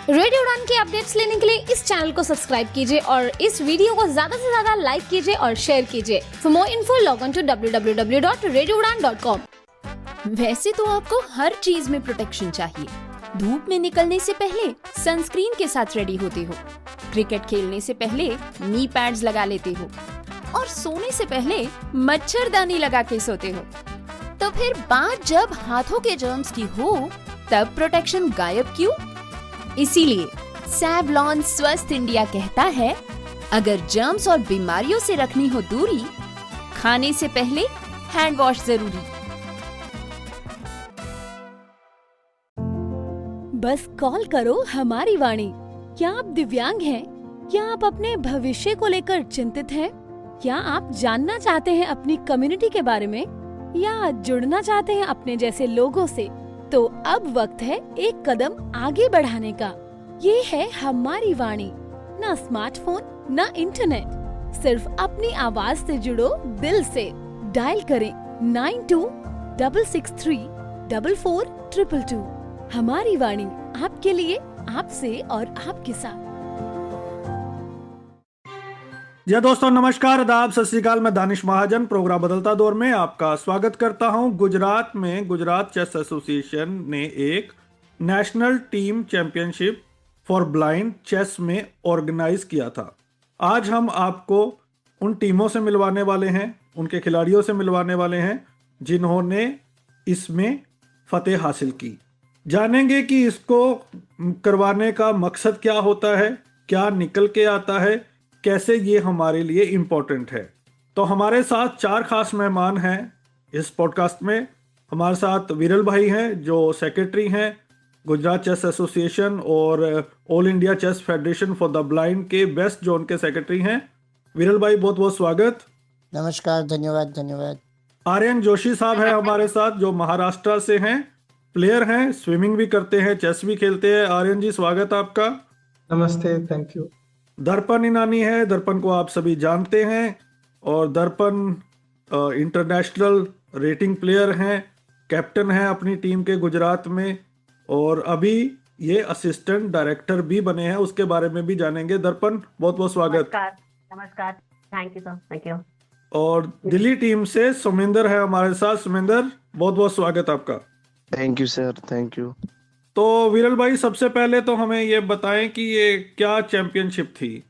Radio उड़ान की updates लेने के लिए इस चैनल को सब्सक्राइब कीजिए और इस वीडियो को ज्यादा से ज्यादा लाइक कीजिए और शेयर कीजिए। For more info log on to www.radioudan.com। वैसे तो आपको हर चीज में प्रोटेक्शन चाहिए। धूप में निकलने से पहले सनस्क्रीन के साथ रेडी होते हो, क्रिकेट खेलने से पहले नी पैड्स लगा लेते हो और सोने से पहले मच्छरदानी लगा के सोते हो। तो फिर बात जब हाथों के जर्म्स की हो तब प्रोटेक्शन गायब क्यों? इसीलिए सैवलॉन स्वस्थ इंडिया कहता है, अगर जर्म्स और बीमारियों से रखनी हो दूरी, खाने से पहले हैंड वॉश जरूरी। बस कॉल करो हमारी वाणी। क्या आप दिव्यांग हैं? क्या आप अपने भविष्य को लेकर चिंतित हैं? क्या आप जानना चाहते हैं अपनी कम्युनिटी के बारे में या जुड़ना चाहते हैं अपने जैसे लोगों से? तो अब वक्त है एक कदम आगे बढ़ाने का। ये है हमारी वाणी। ना स्मार्टफोन, ना इंटरनेट, सिर्फ अपनी आवाज से जुड़ो दिल से। डायल करें 9266344222। हमारी वाणी, आपके लिए, आपसे और आपके साथ। जी दोस्तों, नमस्कार, आदाब, सत श्री अकाल। मैं दानिश महाजन प्रोग्राम बदलता दौर में आपका स्वागत करता हूं। गुजरात में गुजरात चेस एसोसिएशन ने एक national team championship for blind chess में ऑर्गेनाइज किया था। आज हम आपको उन टीमों से मिलवाने वाले हैं, उनके खिलाड़ियों से मिलवाने वाले हैं जिन्होंने इसमें फतेह हासिल की। जानेंगे कि इसको करवाने का मकसद क्या होता है, क्या निकल के आता है, कैसे ये हमारे लिए इम्पोर्टेंट है। तो हमारे साथ चार खास मेहमान हैं इस पॉडकास्ट में। हमारे साथ विरल भाई हैं जो सेक्रेटरी हैं गुजरात चेस एसोसिएशन और all India chess federation for the blind के वेस्ट जोन के सेक्रेटरी हैं। विरल भाई, बहुत बहुत स्वागत। नमस्कार, धन्यवाद। आर्यन जोशी साहब हैं हमारे साथ जो महाराष्ट्र से हैं, प्लेयर हैं, स्विमिंग भी करते हैं, चेस भी खेलते हैं। आर्यन जी, स्वागत आपका। नमस्ते, थैंक यू। दर्पण इनानी है, दर्पण को आप सभी जानते हैं और दर्पण इंटरनेशनल रेटिंग प्लेयर हैं, कैप्टन हैं अपनी टीम के गुजरात में और अभी ये असिस्टेंट डायरेक्टर भी बने हैं, उसके बारे में भी जानेंगे। दर्पण, बहुत बहुत स्वागत। नमस्कार, thank you sir, thank you. और दिल्ली टीम से सुमिंदर है हमारे साथ। सुमिंदर, बहुत बहुत स्वागत आपका। Thank you sir, thank you. तो विरल भाई, सबसे पहले तो हमें ये बताएं कि ये क्या चैंपियनशिप थी?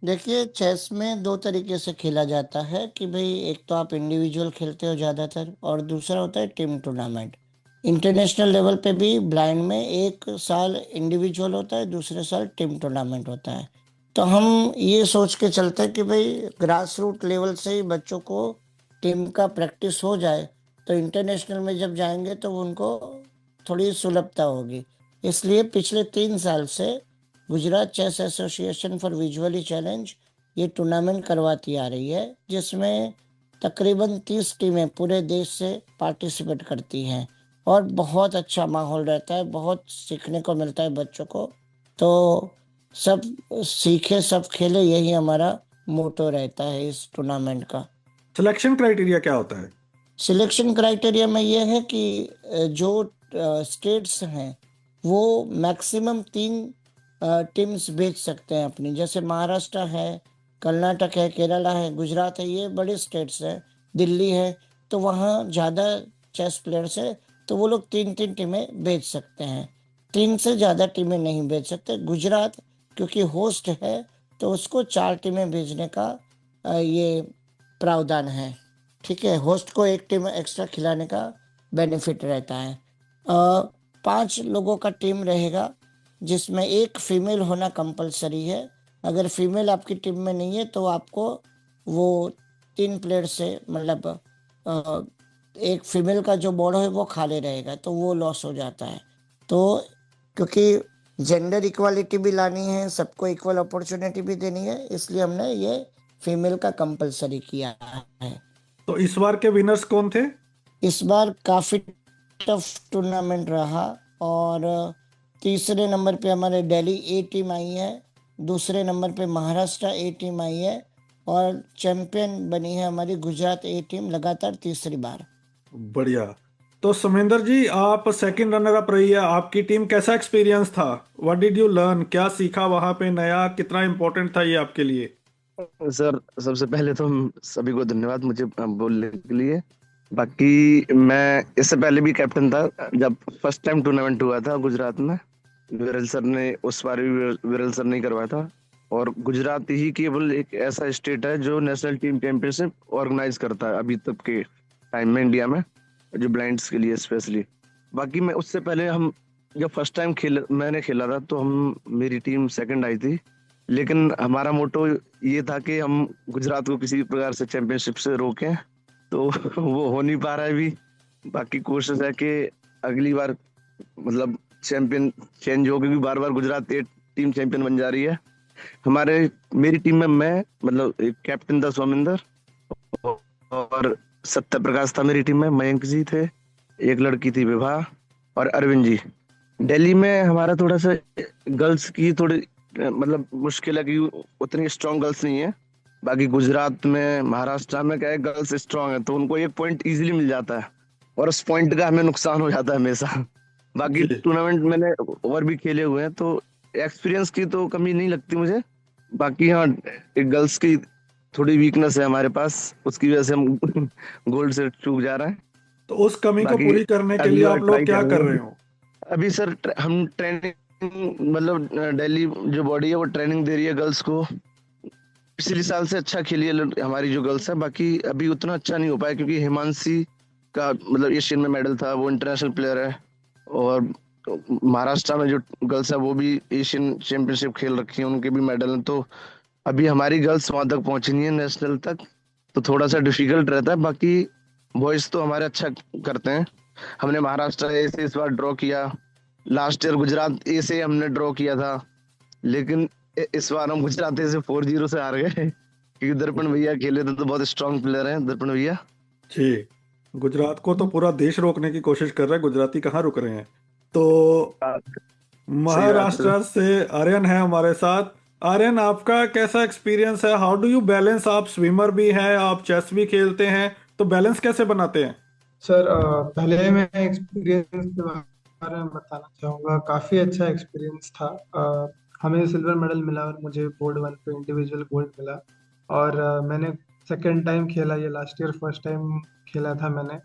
देखिए, चेस में दो तरीके से खेला जाता है कि भाई एक तो आप इंडिविजुअल खेलते हो ज़्यादातर और दूसरा होता है टीम टूर्नामेंट। इंटरनेशनल लेवल पे भी ब्लाइंड में एक साल इंडिविजुअल होता है, दूसरे साल टीम टूर्नामेंट होता है। तो हम ये सोच के चलते हैं कि भाई ग्रास रूट लेवल से ही बच्चों को टीम का प्रैक्टिस हो जाए तो इंटरनेशनल में जब जाएंगे तो उनको थोड़ी सुलभता होगी। इसलिए पिछले 3 साल से Gujarat chess association for visually challenge ये टूर्नामेंट करवाती आ रही है, जिसमें तकरीबन 30 टीमें पूरे देश से पार्टिसिपेट करती हैं और बहुत अच्छा माहौल रहता है, बहुत सीखने को मिलता है बच्चों को। तो सब सीखे सब खेले, यही हमारा मोटो रहता है इस टूर्नामेंट का। सिलेक्शन क्राइटेरिया क्या होता है? सिलेक्शन क्राइटेरिया में ये है कि जो स्टेट्स हैं वो मैक्सिमम 3 टीम्स भेज सकते हैं अपनी। जैसे महाराष्ट्र है, कर्नाटक है, केरला है, गुजरात है, ये बड़े स्टेट्स हैं, दिल्ली है, तो वहाँ ज़्यादा चेस प्लेयर्स है तो वो लोग 3 टीमें भेज सकते हैं। 3 से ज़्यादा टीमें नहीं भेज सकते। गुजरात क्योंकि होस्ट है तो उसको 4 टीमें भेजने का ये प्रावधान है। ठीक है, होस्ट को 1 टीम एक्स्ट्रा खिलाने का बेनिफिट रहता है। 5 लोगों का टीम रहेगा जिसमें 1 फीमेल होना कंपलसरी है। अगर फीमेल आपकी टीम में नहीं है तो आपको वो 3 प्लेयर से मतलब एक फीमेल का जो बोर्ड है वो खाली रहेगा तो वो लॉस हो जाता है। तो क्योंकि जेंडर इक्वालिटी भी लानी है, सबको इक्वल अपॉर्चुनिटी भी देनी है, इसलिए हमने ये फीमेल का कंपलसरी किया है। तो इस बार के विनर्स कौन थे? इस बार काफ़ी टफ टूर्नामेंट रहा और तीसरे नंबर पे हमारे दिल्ली ए टीम आई है, दूसरे नंबर पे महाराष्ट्र ए टीम आई है और चैंपियन बनी है हमारी गुजरात ए टीम लगातार तीसरी बार। बढ़िया। तो सुमेंद्र जी, आप सेकंड रनर अप रही है, आपकी टीम कैसा एक्सपीरियंस था? What did you learn? क्या सीखा वहां पे नया? कितना इम्पोर्टेंट था ये आपके लिए? सर सबसे पहले तो हम सभी को धन्यवाद मुझे बोलने के लिए। बाकी मैं इससे पहले भी कैप्टन था जब फर्स्ट टाइम टूर्नामेंट हुआ था गुजरात में। विरल सर ने उस बार भी विरल सर ने करवाया था। और गुजरात ही केवल एक ऐसा स्टेट है जो नेशनल टीम चैंपियनशिप ऑर्गेनाइज करता है अभी तक के टाइम में इंडिया में, जो ब्लाइंड्स के लिए स्पेशली। बाकी मैं उससे पहले हम जब फर्स्ट टाइम मैंने खेला था तो हम मेरी टीम सेकंड आई थी। लेकिन हमारा मोटो ये था कि हम गुजरात को किसी भी प्रकार से चैंपियनशिप से रोकें, तो वो हो नहीं पा रहा है अभी। बाकी कोशिश है कि अगली बार मतलब चैंपियन चेंज हो, क्योंकि बार बार गुजरात टीम चैंपियन बन जा रही है। मेरी टीम में मैं मतलब एक कैप्टन था सोमिंदर, और सत्य प्रकाश था मेरी टीम में, मयंक जी थे, एक लड़की थी विभा और अरविंद जी। दिल्ली में हमारा थोड़ा सा गर्ल्स की थोड़ी मतलब मुश्किल है कि उतनी स्ट्रांग गर्ल्स नहीं है। बाकी गुजरात में महाराष्ट्र में क्या है, गर्ल्स स्ट्रांग है तो उनको एक पॉइंट इजीली मिल जाता है, और उस पॉइंट का हमें नुकसान हो जाता है हमेशा। बाकी जी। टूर्नामेंट मैंने और भी खेले हुए हैं तो एक्सपीरियंस की तो कमी नहीं लगती मुझे। बाकी हाँ, एक गर्ल्स की थोड़ी वीकनेस है हमारे पास, उसकी वजह से हम गोल्ड से चूक जा रहे हैं। तो उस कमी को बाकी पूरी करने के लिए अगली बार आप लोग ट्राई क्या कर रहे करेंगे। हो? अभी सर हम ट्रेनिंग मतलब दिल्ली जो बॉडी है वो ट्रेनिंग दे रही है गर्ल्स को। पिछले साल से अच्छा खेली है हमारी जो गर्ल्स है। बाकी अभी उतना अच्छा नहीं हो पाया क्योंकि हिमांशी का मतलब एशियन में मेडल था, वो इंटरनेशनल प्लेयर है। और महाराष्ट्र में जो गर्ल्स है वो भी एशियन चैंपियनशिप खेल रखी है, उनके भी मेडल हैं। तो अभी हमारी गर्ल्स वहां तक पहुंची नहीं है नेशनल तक, तो थोड़ा सा डिफिकल्ट रहता है। बाकी बॉयज तो हमारे अच्छा करते हैं। हमने महाराष्ट्र ए से इस बार ड्रॉ किया, लास्ट ईयर गुजरात ए से हमने ड्रॉ किया था, लेकिन इस बार हम गुजरात ए से 4-0 से हार गए क्योंकि दर्पण भैया खेले थे, तो बहुत स्ट्रांग प्लेयर हैं दर्पण भैया। जी। गुजरात को तो पूरा देश रोकने की कोशिश कर रहा है, गुजराती कहाँ रुक रहे हैं। तो सही बात है। महाराष्ट्र से आर्यन है हमारे साथ। आर्यन, आपका कैसा एक्सपीरियंस है? How do you balance? आप स्विमर भी हैं, आप चेस भी खेलते हैं, तो बैलेंस कैसे बनाते हैं? सर पहले मैं एक्सपीरियंस के बारे में बताना चाहूँगा। काफ़ी अच्छा एक्सपीरियंस था। हमें सिल्वर मेडल मिला और मुझे बोर्ड 1 पे इंडिविजुअल गोल्ड मिला। और मैंने सेकंड टाइम खेला, ये लास्ट ईयर फर्स्ट टाइम खेला था मैंने।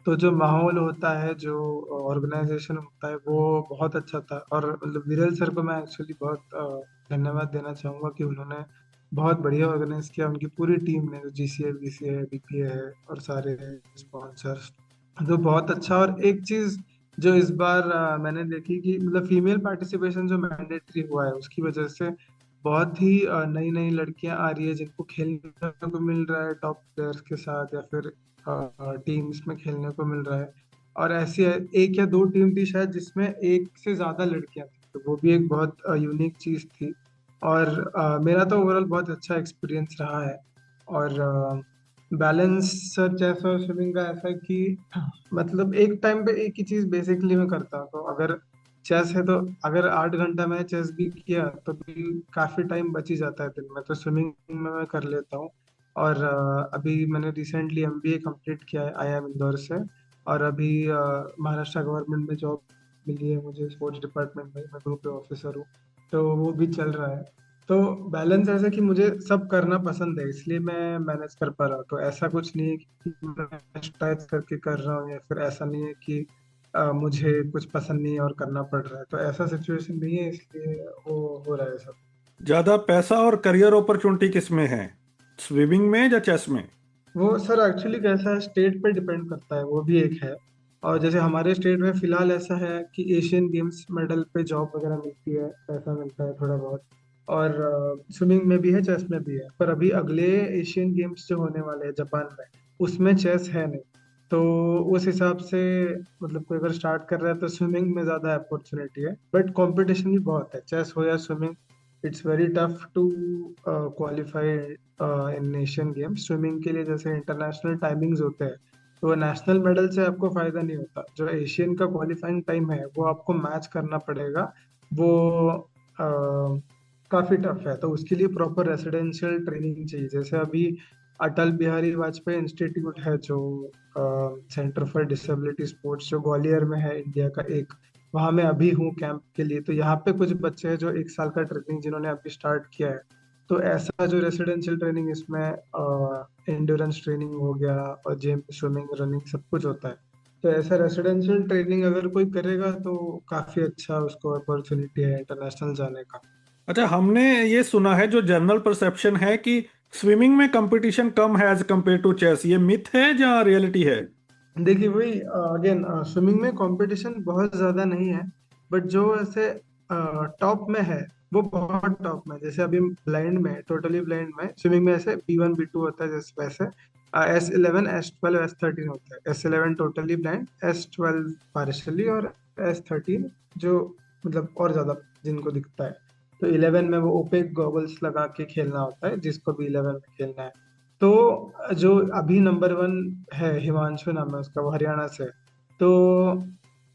तो जो माहौल होता है, जो ऑर्गेनाइजेशन होता है, वो बहुत अच्छा था। और मतलब विरल सर को मैं एक्चुअली बहुत धन्यवाद देना चाहूँगा कि उन्होंने बहुत बढ़िया ऑर्गेनाइज किया। उनकी पूरी टीम ने, जो जीसीए बीसीए है बीपीए है और सारे स्पॉन्सर्स, तो बहुत अच्छा। और एक चीज जो इस बार मैंने देखी कि मतलब फीमेल पार्टिसिपेशन जो मैंडेटरी हुआ है, उसकी वजह से बहुत ही नई नई लड़कियां आ रही है जिनको खेलने को मिल रहा है टॉप प्लेयर्स के साथ, या फिर टीम्स में खेलने को मिल रहा है। और ऐसी एक या दो टीम थी शायद जिसमें एक से ज्यादा लड़कियां थी, तो वो भी एक बहुत यूनिक चीज थी। और मेरा तो ओवरऑल बहुत अच्छा एक्सपीरियंस रहा है। और बैलेंस सर चेस और स्विमिंग का ऐसा है कि मतलब एक टाइम पे एक ही चीज बेसिकली मैं करता हूँ। तो अगर चेस है तो अगर 8 घंटा मैं चेस भी किया तो भी काफी टाइम बच ही जाता है दिन में, तो स्विमिंग में मैं कर लेता हूँ। और अभी मैंने रिसेंटली एमबीए कंप्लीट किया है आईआईएम इंदौर से। और अभी महाराष्ट्र गवर्नमेंट में जॉब मिली है मुझे स्पोर्ट्स डिपार्टमेंट में, मैं ग्रुप ऑफिसर हूँ। तो वो भी चल रहा है। तो बैलेंस ऐसा कि मुझे सब करना पसंद है, इसलिए मैं मैनेज कर पा रहा हूँ। तो ऐसा कुछ नहीं है कि मैं स्ट्रेच करके कर रहा हूँ, या फिर ऐसा नहीं है कि मुझे कुछ पसंद नहीं है और करना पड़ रहा है। तो ऐसा सिचुएशन नहीं है, इसलिए वो हो रहा है सब। ज्यादा पैसा और करियर अपॉर्चुनिटी किस में है, स्विमिंग में या चेस में? वो सर एक्चुअली कैसा है, स्टेट पे डिपेंड करता है, वो भी एक है। और जैसे हमारे स्टेट में फिलहाल ऐसा है कि एशियन गेम्स मेडल पे जॉब वगैरह मिलती है, पैसा मिलता है थोड़ा बहुत। और स्विमिंग में भी है, चेस में भी है। पर अभी अगले एशियन गेम्स जो होने वाले हैं जापान में, उसमें चेस है नहीं। तो उस हिसाब से मतलब कोई अगर स्टार्ट कर रहा है तो स्विमिंग में ज़्यादा अपॉर्चुनिटी है, बट कंपटीशन भी बहुत है, चेस हो या swimming. It's very tough to qualify in Asian games. Swimming के लिए जैसे इंटरनेशनल टाइमिंग्स होते हैं, तो नेशनल मेडल से आपको फायदा नहीं होता। जो एशियन का क्वालिफाइंग टाइम है वो आपको मैच करना पड़ेगा। वो काफी टफ है, तो उसके लिए प्रॉपर रेसिडेंशियल ट्रेनिंग चाहिए। जैसे अभी अटल बिहारी वाजपेयी इंस्टीट्यूट है जो सेंटर फॉर डिसेबिलिटी स्पोर्ट्स जो ग्वालियर में है, इंडिया का एक, वहाँ मैं अभी हूँ कैंप के लिए। तो यहाँ पे कुछ बच्चे हैं जो 1 साल का ट्रेनिंग जिन्होंने अभी स्टार्ट किया है। तो ऐसा जो रेसिडेंशियल ट्रेनिंग, इसमें एंड्योरेंस ट्रेनिंग हो गया और जिम, स्विमिंग, रनिंग सब कुछ होता है। तो ऐसा रेसिडेंशियल ट्रेनिंग अगर कोई करेगा तो काफी अच्छा उसको अपॉर्चुनिटी है इंटरनेशनल जाने का। अच्छा, हमने ये सुना है, जो जनरल परसेप्शन है कि स्विमिंग में कंपटीशन कम है एज कम्पेयर टू चेस, ये मिथ है या रियलिटी है? देखिए वही, अगेन स्विमिंग में कंपटीशन बहुत ज्यादा नहीं है, बट जो ऐसे टॉप में है वो बहुत टॉप में है। जैसे अभी ब्लाइंड में, टोटली ब्लाइंड में स्विमिंग में ऐसे B1 B2 होता है, जैसे वैसे S11 S12 S13 होता है। S11 totally blind, S12 partially, और S13 जो मतलब और ज्यादा जिनको दिखता है। तो 11 में वो ओपेक गॉगल्स लगा के खेलना होता है, जिसको भी 11 में खेलना है। तो जो अभी नंबर 1 है, हिमांशु नाम है उसका, वो हरियाणा से। तो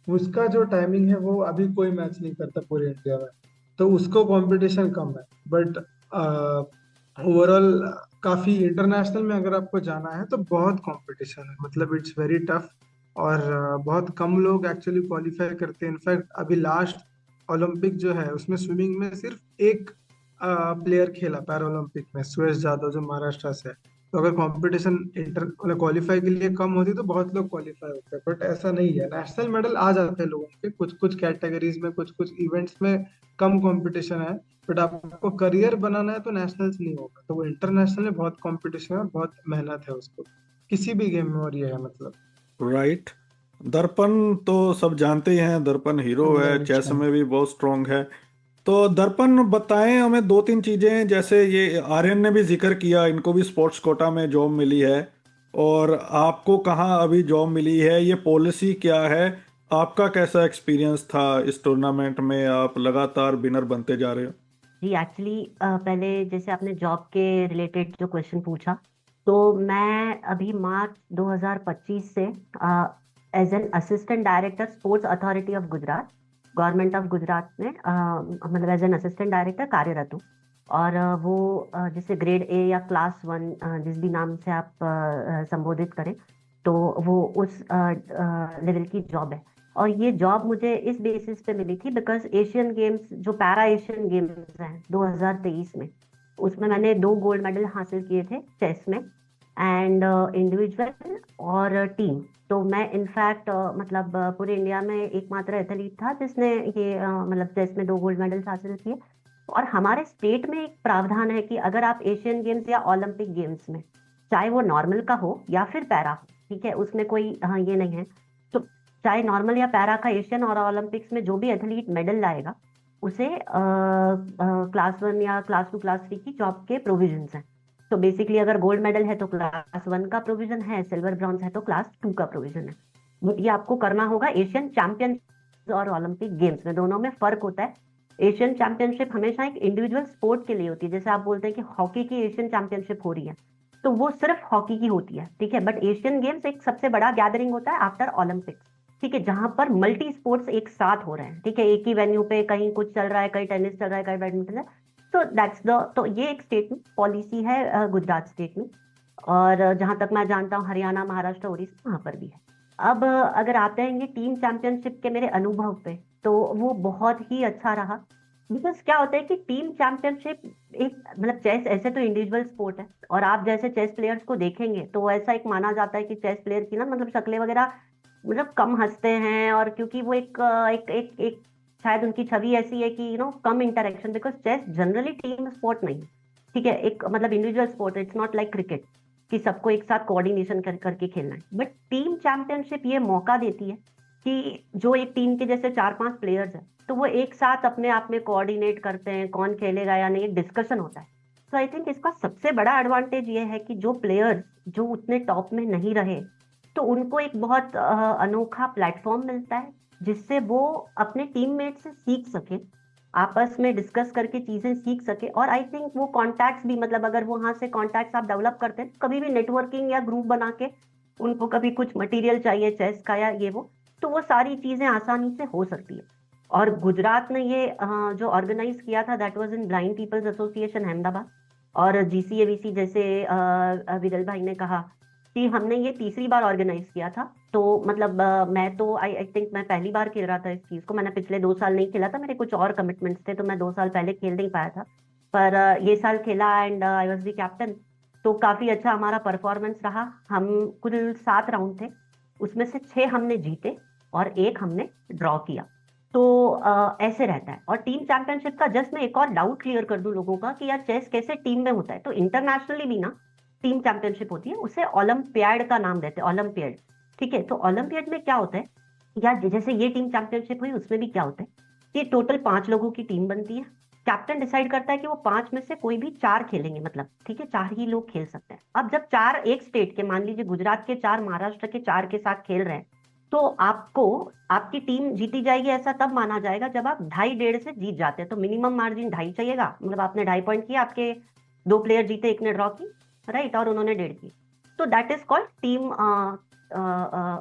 उसका जो टाइमिंग है वो अभी कोई मैच नहीं करता पूरे इंडिया में, तो उसको कंपटीशन कम है। बट ओवरऑल काफी इंटरनेशनल में अगर आपको जाना है तो बहुत कंपटीशन है, मतलब इट्स वेरी टफ। और बहुत कम लोग एक्चुअली क्वालिफाई करते हैं। इनफैक्ट अभी लास्ट ओलंपिक जो है उसमें स्विमिंग में सिर्फ एक प्लेयर खेला पैरा ओलंपिक में, सुयश यादव, जो महाराष्ट्र से है। तो अगर कंपटीशन इंटर मतलब क्वालिफाई के लिए कम होती तो बहुत लोग क्वालिफाई होते हैं, बट ऐसा नहीं है। नेशनल मेडल आ जाते हैं लोगों के कुछ कुछ कैटेगरीज में, कुछ कुछ इवेंट्स में कम कंपटीशन है। बट आपको करियर बनाना है तो नेशनल्स नहीं होगा, तो वो इंटरनेशनल में बहुत कंपटीशन है, बहुत मेहनत है उसको, किसी भी गेम में। और ये है मतलब राइट। दर्पण तो सब जानते ही हैं, दर्पण हीरो है, चेस में भी बहुत स्ट्रांग है। तो दर्पण बताएं हमें 2-3 चीजें, जैसे ये आर्यन ने भी जिक्र किया, इनको भी स्पोर्ट्स कोटा में जॉब मिली है, और आपको कहाँ अभी जॉब मिली है, ये पॉलिसी क्या है, आपका कैसा एक्सपीरियंस था इस टूर्नामेंट में, आप लगातार विनर बनते जा रहे हो? जी एक्चुअली पहले जैसे आपने जॉब के रिलेटेड जो क्वेश्चन पूछा, तो मैं अभी मार्च 2025 से as an assistant director sports authority of Gujarat, government of Gujarat में मतलब एज एन असिस्टेंट डायरेक्टर कार्यरत हूँ। और वो जैसे ग्रेड ए या क्लास 1 जिस भी नाम से आप संबोधित करें, तो वो उस लेवल की जॉब है। और ये जॉब मुझे इस बेसिस पे मिली थी बिकॉज एशियन गेम्स, जो पैरा एशियन गेम्स हैं 2023 में, उसमें मैंने 2 गोल्ड मेडल हासिल किए थे चेस में, एंड इंडिविजुअल और टीम। तो मैं इनफैक्ट मतलब पूरे इंडिया में एकमात्र एथलीट था जिसने ये मतलब चेस में 2 गोल्ड मेडल्स हासिल किए। और हमारे स्टेट में एक प्रावधान है कि अगर आप एशियन गेम्स या ओलंपिक गेम्स में, चाहे वो नॉर्मल का हो या फिर पैरा हो, ठीक है, उसमें कोई ये नहीं है, तो चाहे नॉर्मल या पैरा का एशियन और ओलंपिक्स में जो भी एथलीट मेडल लाएगा, उसे क्लास 1 या क्लास 2 क्लास 3 की जॉब के प्रोविजंस हैं। तो बेसिकली अगर गोल्ड मेडल है तो क्लास 1 का प्रोविजन है, सिल्वर ब्रॉन्ज है तो क्लास 2 का प्रोविजन है। बट ये आपको करना होगा एशियन चैंपियन और ओलंपिक गेम्स में, दोनों में फर्क होता है। एशियन चैंपियनशिप हमेशा एक इंडिविजुअल स्पोर्ट के लिए होती है। जैसे आप बोलते हैं कि हॉकी की एशियन चैंपियनशिप हो रही है, तो वो सिर्फ हॉकी की होती है, ठीक है। बट एशियन गेम्स एक सबसे बड़ा गैदरिंग होता है आफ्टर ओलंपिक्स, ठीक है, जहां पर मल्टी स्पोर्ट्स एक साथ हो रहे हैं, ठीक है, एक ही वेन्यू पे, कहीं कुछ चल रहा है, कहीं टेनिस चल रहा है, कहीं बैडमिंटन है। तो दैट्स द, तो ये एक स्टेट में पॉलिसी है गुजरात स्टेट में। और जहां तक मैं जानता हूँ हरियाणा, महाराष्ट्र, उड़ीसा, वहां पर भी है। अब अगर आते हैं ये टीम चैंपियनशिप के मेरे अनुभव पे, तो वो बहुत ही अच्छा रहा। बिकॉज क्या होता है कि टीम चैंपियनशिप एक मतलब चेस ऐसे तो इंडिविजुअल स्पोर्ट है, और आप जैसे चेस प्लेयर्स को देखेंगे तो ऐसा एक माना जाता है कि चेस प्लेयर की ना मतलब शक्लें वगैरह मतलब कम हंसते हैं, और क्योंकि वो एक शायद उनकी छवि ऐसी है कि कम interaction, because chess generally team sport नहीं, ठीक है, एक मतलब individual sport. It's not like cricket कि सबको एक साथ कोऑर्डिनेशन करके खेलना है। बट टीम चैंपियनशिप ये मौका देती है कि जो एक टीम के जैसे 4-5 प्लेयर्स हैं, तो वो एक साथ अपने आप में कोऑर्डिनेट करते हैं, कौन खेलेगा या नहीं, एक डिस्कशन होता है। तो आई थिंक इसका सबसे बड़ा एडवांटेज ये है कि जो प्लेयर्स जो उतने टॉप में नहीं रहे, तो उनको एक बहुत अनोखा प्लेटफॉर्म मिलता है, जिससे वो अपने टीममेट से सीख सके, आपस में डिस्कस करके चीजें सीख सके। और आई थिंक वो कॉन्टैक्ट्स भी, मतलब अगर वहां से कॉन्टैक्ट्स आप डेवलप करते हैं, कभी भी नेटवर्किंग या ग्रुप बना के उनको कभी कुछ मटेरियल चाहिए चेस का या ये वो, तो वो सारी चीजें आसानी से हो सकती है। और गुजरात ने ये जो ऑर्गेनाइज किया था, that was in blind people's association Ahmedabad. और GCABC जैसे विरल भाई ने कहा कि हमने ये तीसरी बार ऑर्गेनाइज किया था। तो मतलब मैं तो आई थिंक मैं पहली बार खेल रहा था इस चीज को। मैंने पिछले 2 साल नहीं खेला था, मेरे कुछ और कमिटमेंट्स थे, तो मैं 2 साल पहले खेल नहीं पाया था। पर ये साल खेला and I was the captain. तो काफी अच्छा हमारा परफॉर्मेंस रहा। हम कुल 7 राउंड थे, उसमें से 6 हमने जीते और 1 हमने ड्रॉ किया। तो ऐसे रहता है। और टीम चैंपियनशिप का जस्ट मैं एक और डाउट क्लियर कर दूं लोगों का कि यार चेस कैसे टीम में होता है। तो इंटरनेशनली भी ना टीम चैंपियनशिप होती है, उसे ओलंपियाड का नाम देते हैं, ओलंपियाड। ठीक है, तो ओलंपियाड में क्या होता है, या जैसे ये टीम चैंपियनशिप हुई उसमें भी क्या होता है कि टोटल 5 लोगों की टीम बनती है। कैप्टन डिसाइड करता है कि वो 5 में से कोई भी 4 खेलेंगे, मतलब ठीक है 4 ही लोग खेल सकते हैं। अब जब 4 एक स्टेट के, मान लीजिए गुजरात के 4, महाराष्ट्र के 4 के साथ खेल रहे हैं, तो आपको आपकी टीम जीती जाएगी ऐसा तब माना जाएगा जब आप 2.5 से जीत जाते हैं। तो मिनिमम मार्जिन 2.5 चाहिएगा, मतलब आपने 2.5 पॉइंट किया, आपके 2 प्लेयर जीते, एक ने ड्रॉ की, राइट, और उन्होंने 1.5 की। तो दैट इज कॉल्ड टीम,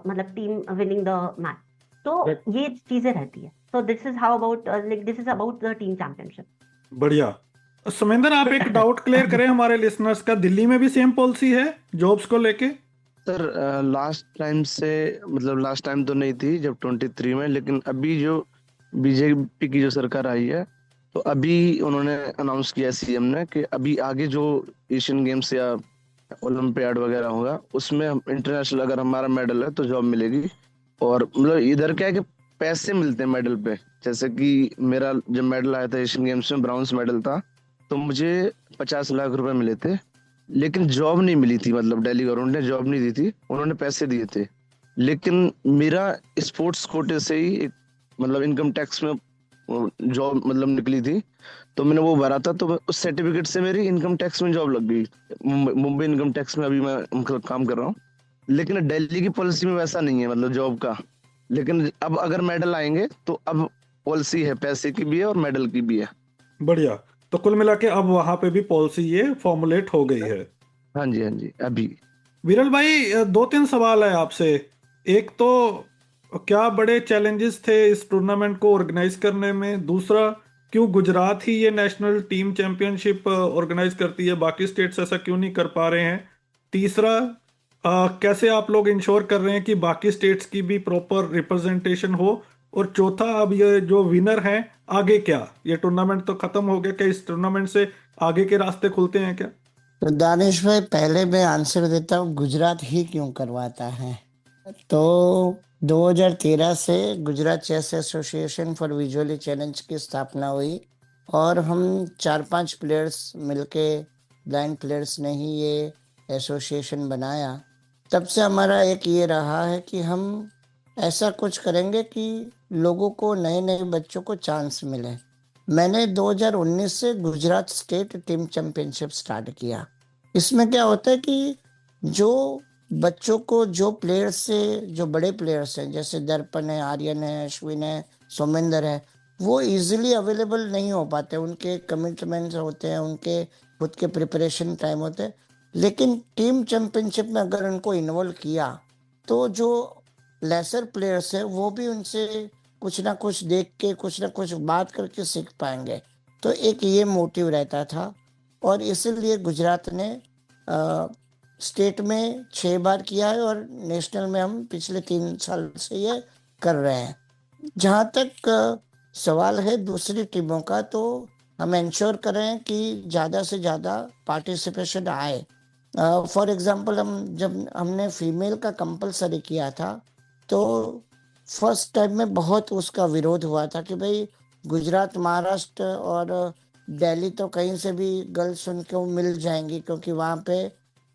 मतलब टीम विनिंग द मैच। तो ये चीजें रहती है। तो this is how about, like this is about the team championship. बढ़िया। सुमेंद्र, आप एक डाउट क्लियर करें हमारे लिसनर्स का, दिल्ली में भी सेम पॉलिसी है जॉब्स को लेके? सर लास्ट टाइम से, मतलब लास्ट टाइम तो नहीं थी जब 23 में, लेकिन अभी जो बीजेपी की जो सरकार आई है, तो अभी उन्होंने अनाउंस किया सीएम ने कि अभी आगे जो एशियन गेम्स या ओलंपियाड वगैरह होगा उसमें हम इंटरनेशनल अगर हमारा मेडल है तो जॉब मिलेगी। और मतलब इधर क्या है कि पैसे मिलते हैं मेडल पे। जैसे कि मेरा जब मेडल आया था एशियन गेम्स में, ब्राउन्स मेडल था, तो मुझे 50 लाख रुपए मिले थे, लेकिन जॉब नहीं मिली थी। मतलब दिल्ली गवर्नमेंट ने जॉब नहीं दी थी, उन्होंने पैसे दिए थे। लेकिन मेरा स्पोर्ट्स कोटे से ही एक, मतलब इनकम टैक्स में जॉब मतलब निकली थी, तो मैंने वो भरा था, तो उस सर्टिफिकेट से मेरी इनकम टैक्स में जॉब लग गई। मुंबई इनकम टैक्स में अभी मैं मतलब काम कर रहा हूँ। लेकिन दिल्ली की पॉलिसी में वैसा नहीं है, मतलब जॉब का। लेकिन अब अगर मेडल आएंगे तो अब पॉलिसी है, पैसे की भी है और मेडल की भी है। बढ़िया। तो कुल मिला के अब वहां पे भी पॉलिसी ये फॉर्मुलेट हो गई है। हाँ जी, हाँ जी। अभी विरल भाई, 2-3 सवाल है आपसे। एक तो क्या बड़े चैलेंजेस थे इस टूर्नामेंट को ऑर्गेनाइज करने में? दूसरा, क्यों गुजरात ही ये नेशनल टीम चैंपियनशिप ऑर्गेनाइज करती है, बाकी स्टेट्स ऐसा क्यों नहीं कर पा रहे हैं? तीसरा, कैसे आप लोग इंश्योर कर रहे हैं कि बाकी स्टेट्स की भी प्रॉपर रिप्रेजेंटेशन हो? और चौथा, अब ये जो विनर हैं आगे क्या? ये टूर्नामेंट तो खत्म हो गया, क्या इस टूर्नामेंट से आगे के रास्ते खुलते हैं क्या? तो दानिश भाई, पहले मैं आंसर देता हूँ गुजरात ही क्यों करवाता है। तो 2013 से Gujarat chess association for visually challenge की स्थापना हुई और हम 4-5 प्लेयर्स मिलके, ब्लाइंड प्लेयर्स ने ही ये एसोसिएशन बनाया। तब से हमारा एक ये रहा है कि हम ऐसा कुछ करेंगे कि लोगों को, नए नए बच्चों को चांस मिले। मैंने 2019 से Gujarat state team championship start किया। इसमें क्या होता है कि जो बच्चों को, जो प्लेयर्स से, जो बड़े प्लेयर्स हैं जैसे दर्पण है, आर्यन है, अश्विन है, सोमेंद्र है, वो इजीली अवेलेबल नहीं हो पाते, उनके कमिटमेंट्स होते हैं, उनके खुद के प्रिपरेशन टाइम होते हैं। लेकिन टीम चैंपियनशिप में अगर उनको इन्वॉल्व किया तो जो लेसर प्लेयर्स हैं वो भी उनसे कुछ ना कुछ देख के, कुछ ना कुछ बात करके सीख पाएंगे। तो एक ये मोटिव रहता था और इसीलिए गुजरात ने स्टेट में 6 बार किया है और नेशनल में हम पिछले 3 साल से ये कर रहे हैं। जहाँ तक सवाल है दूसरी टीमों का, तो हम इंश्योर कर रहे हैं कि ज़्यादा से ज़्यादा पार्टिसिपेशन आए। फॉर एग्जांपल, जब हमने फीमेल का कंपलसरी किया था तो फर्स्ट टाइम में बहुत उसका विरोध हुआ था कि भाई गुजरात, महाराष्ट्र और दिल्ली तो कहीं से भी गर्ल्स उनको मिल जाएंगी क्योंकि वहाँ पे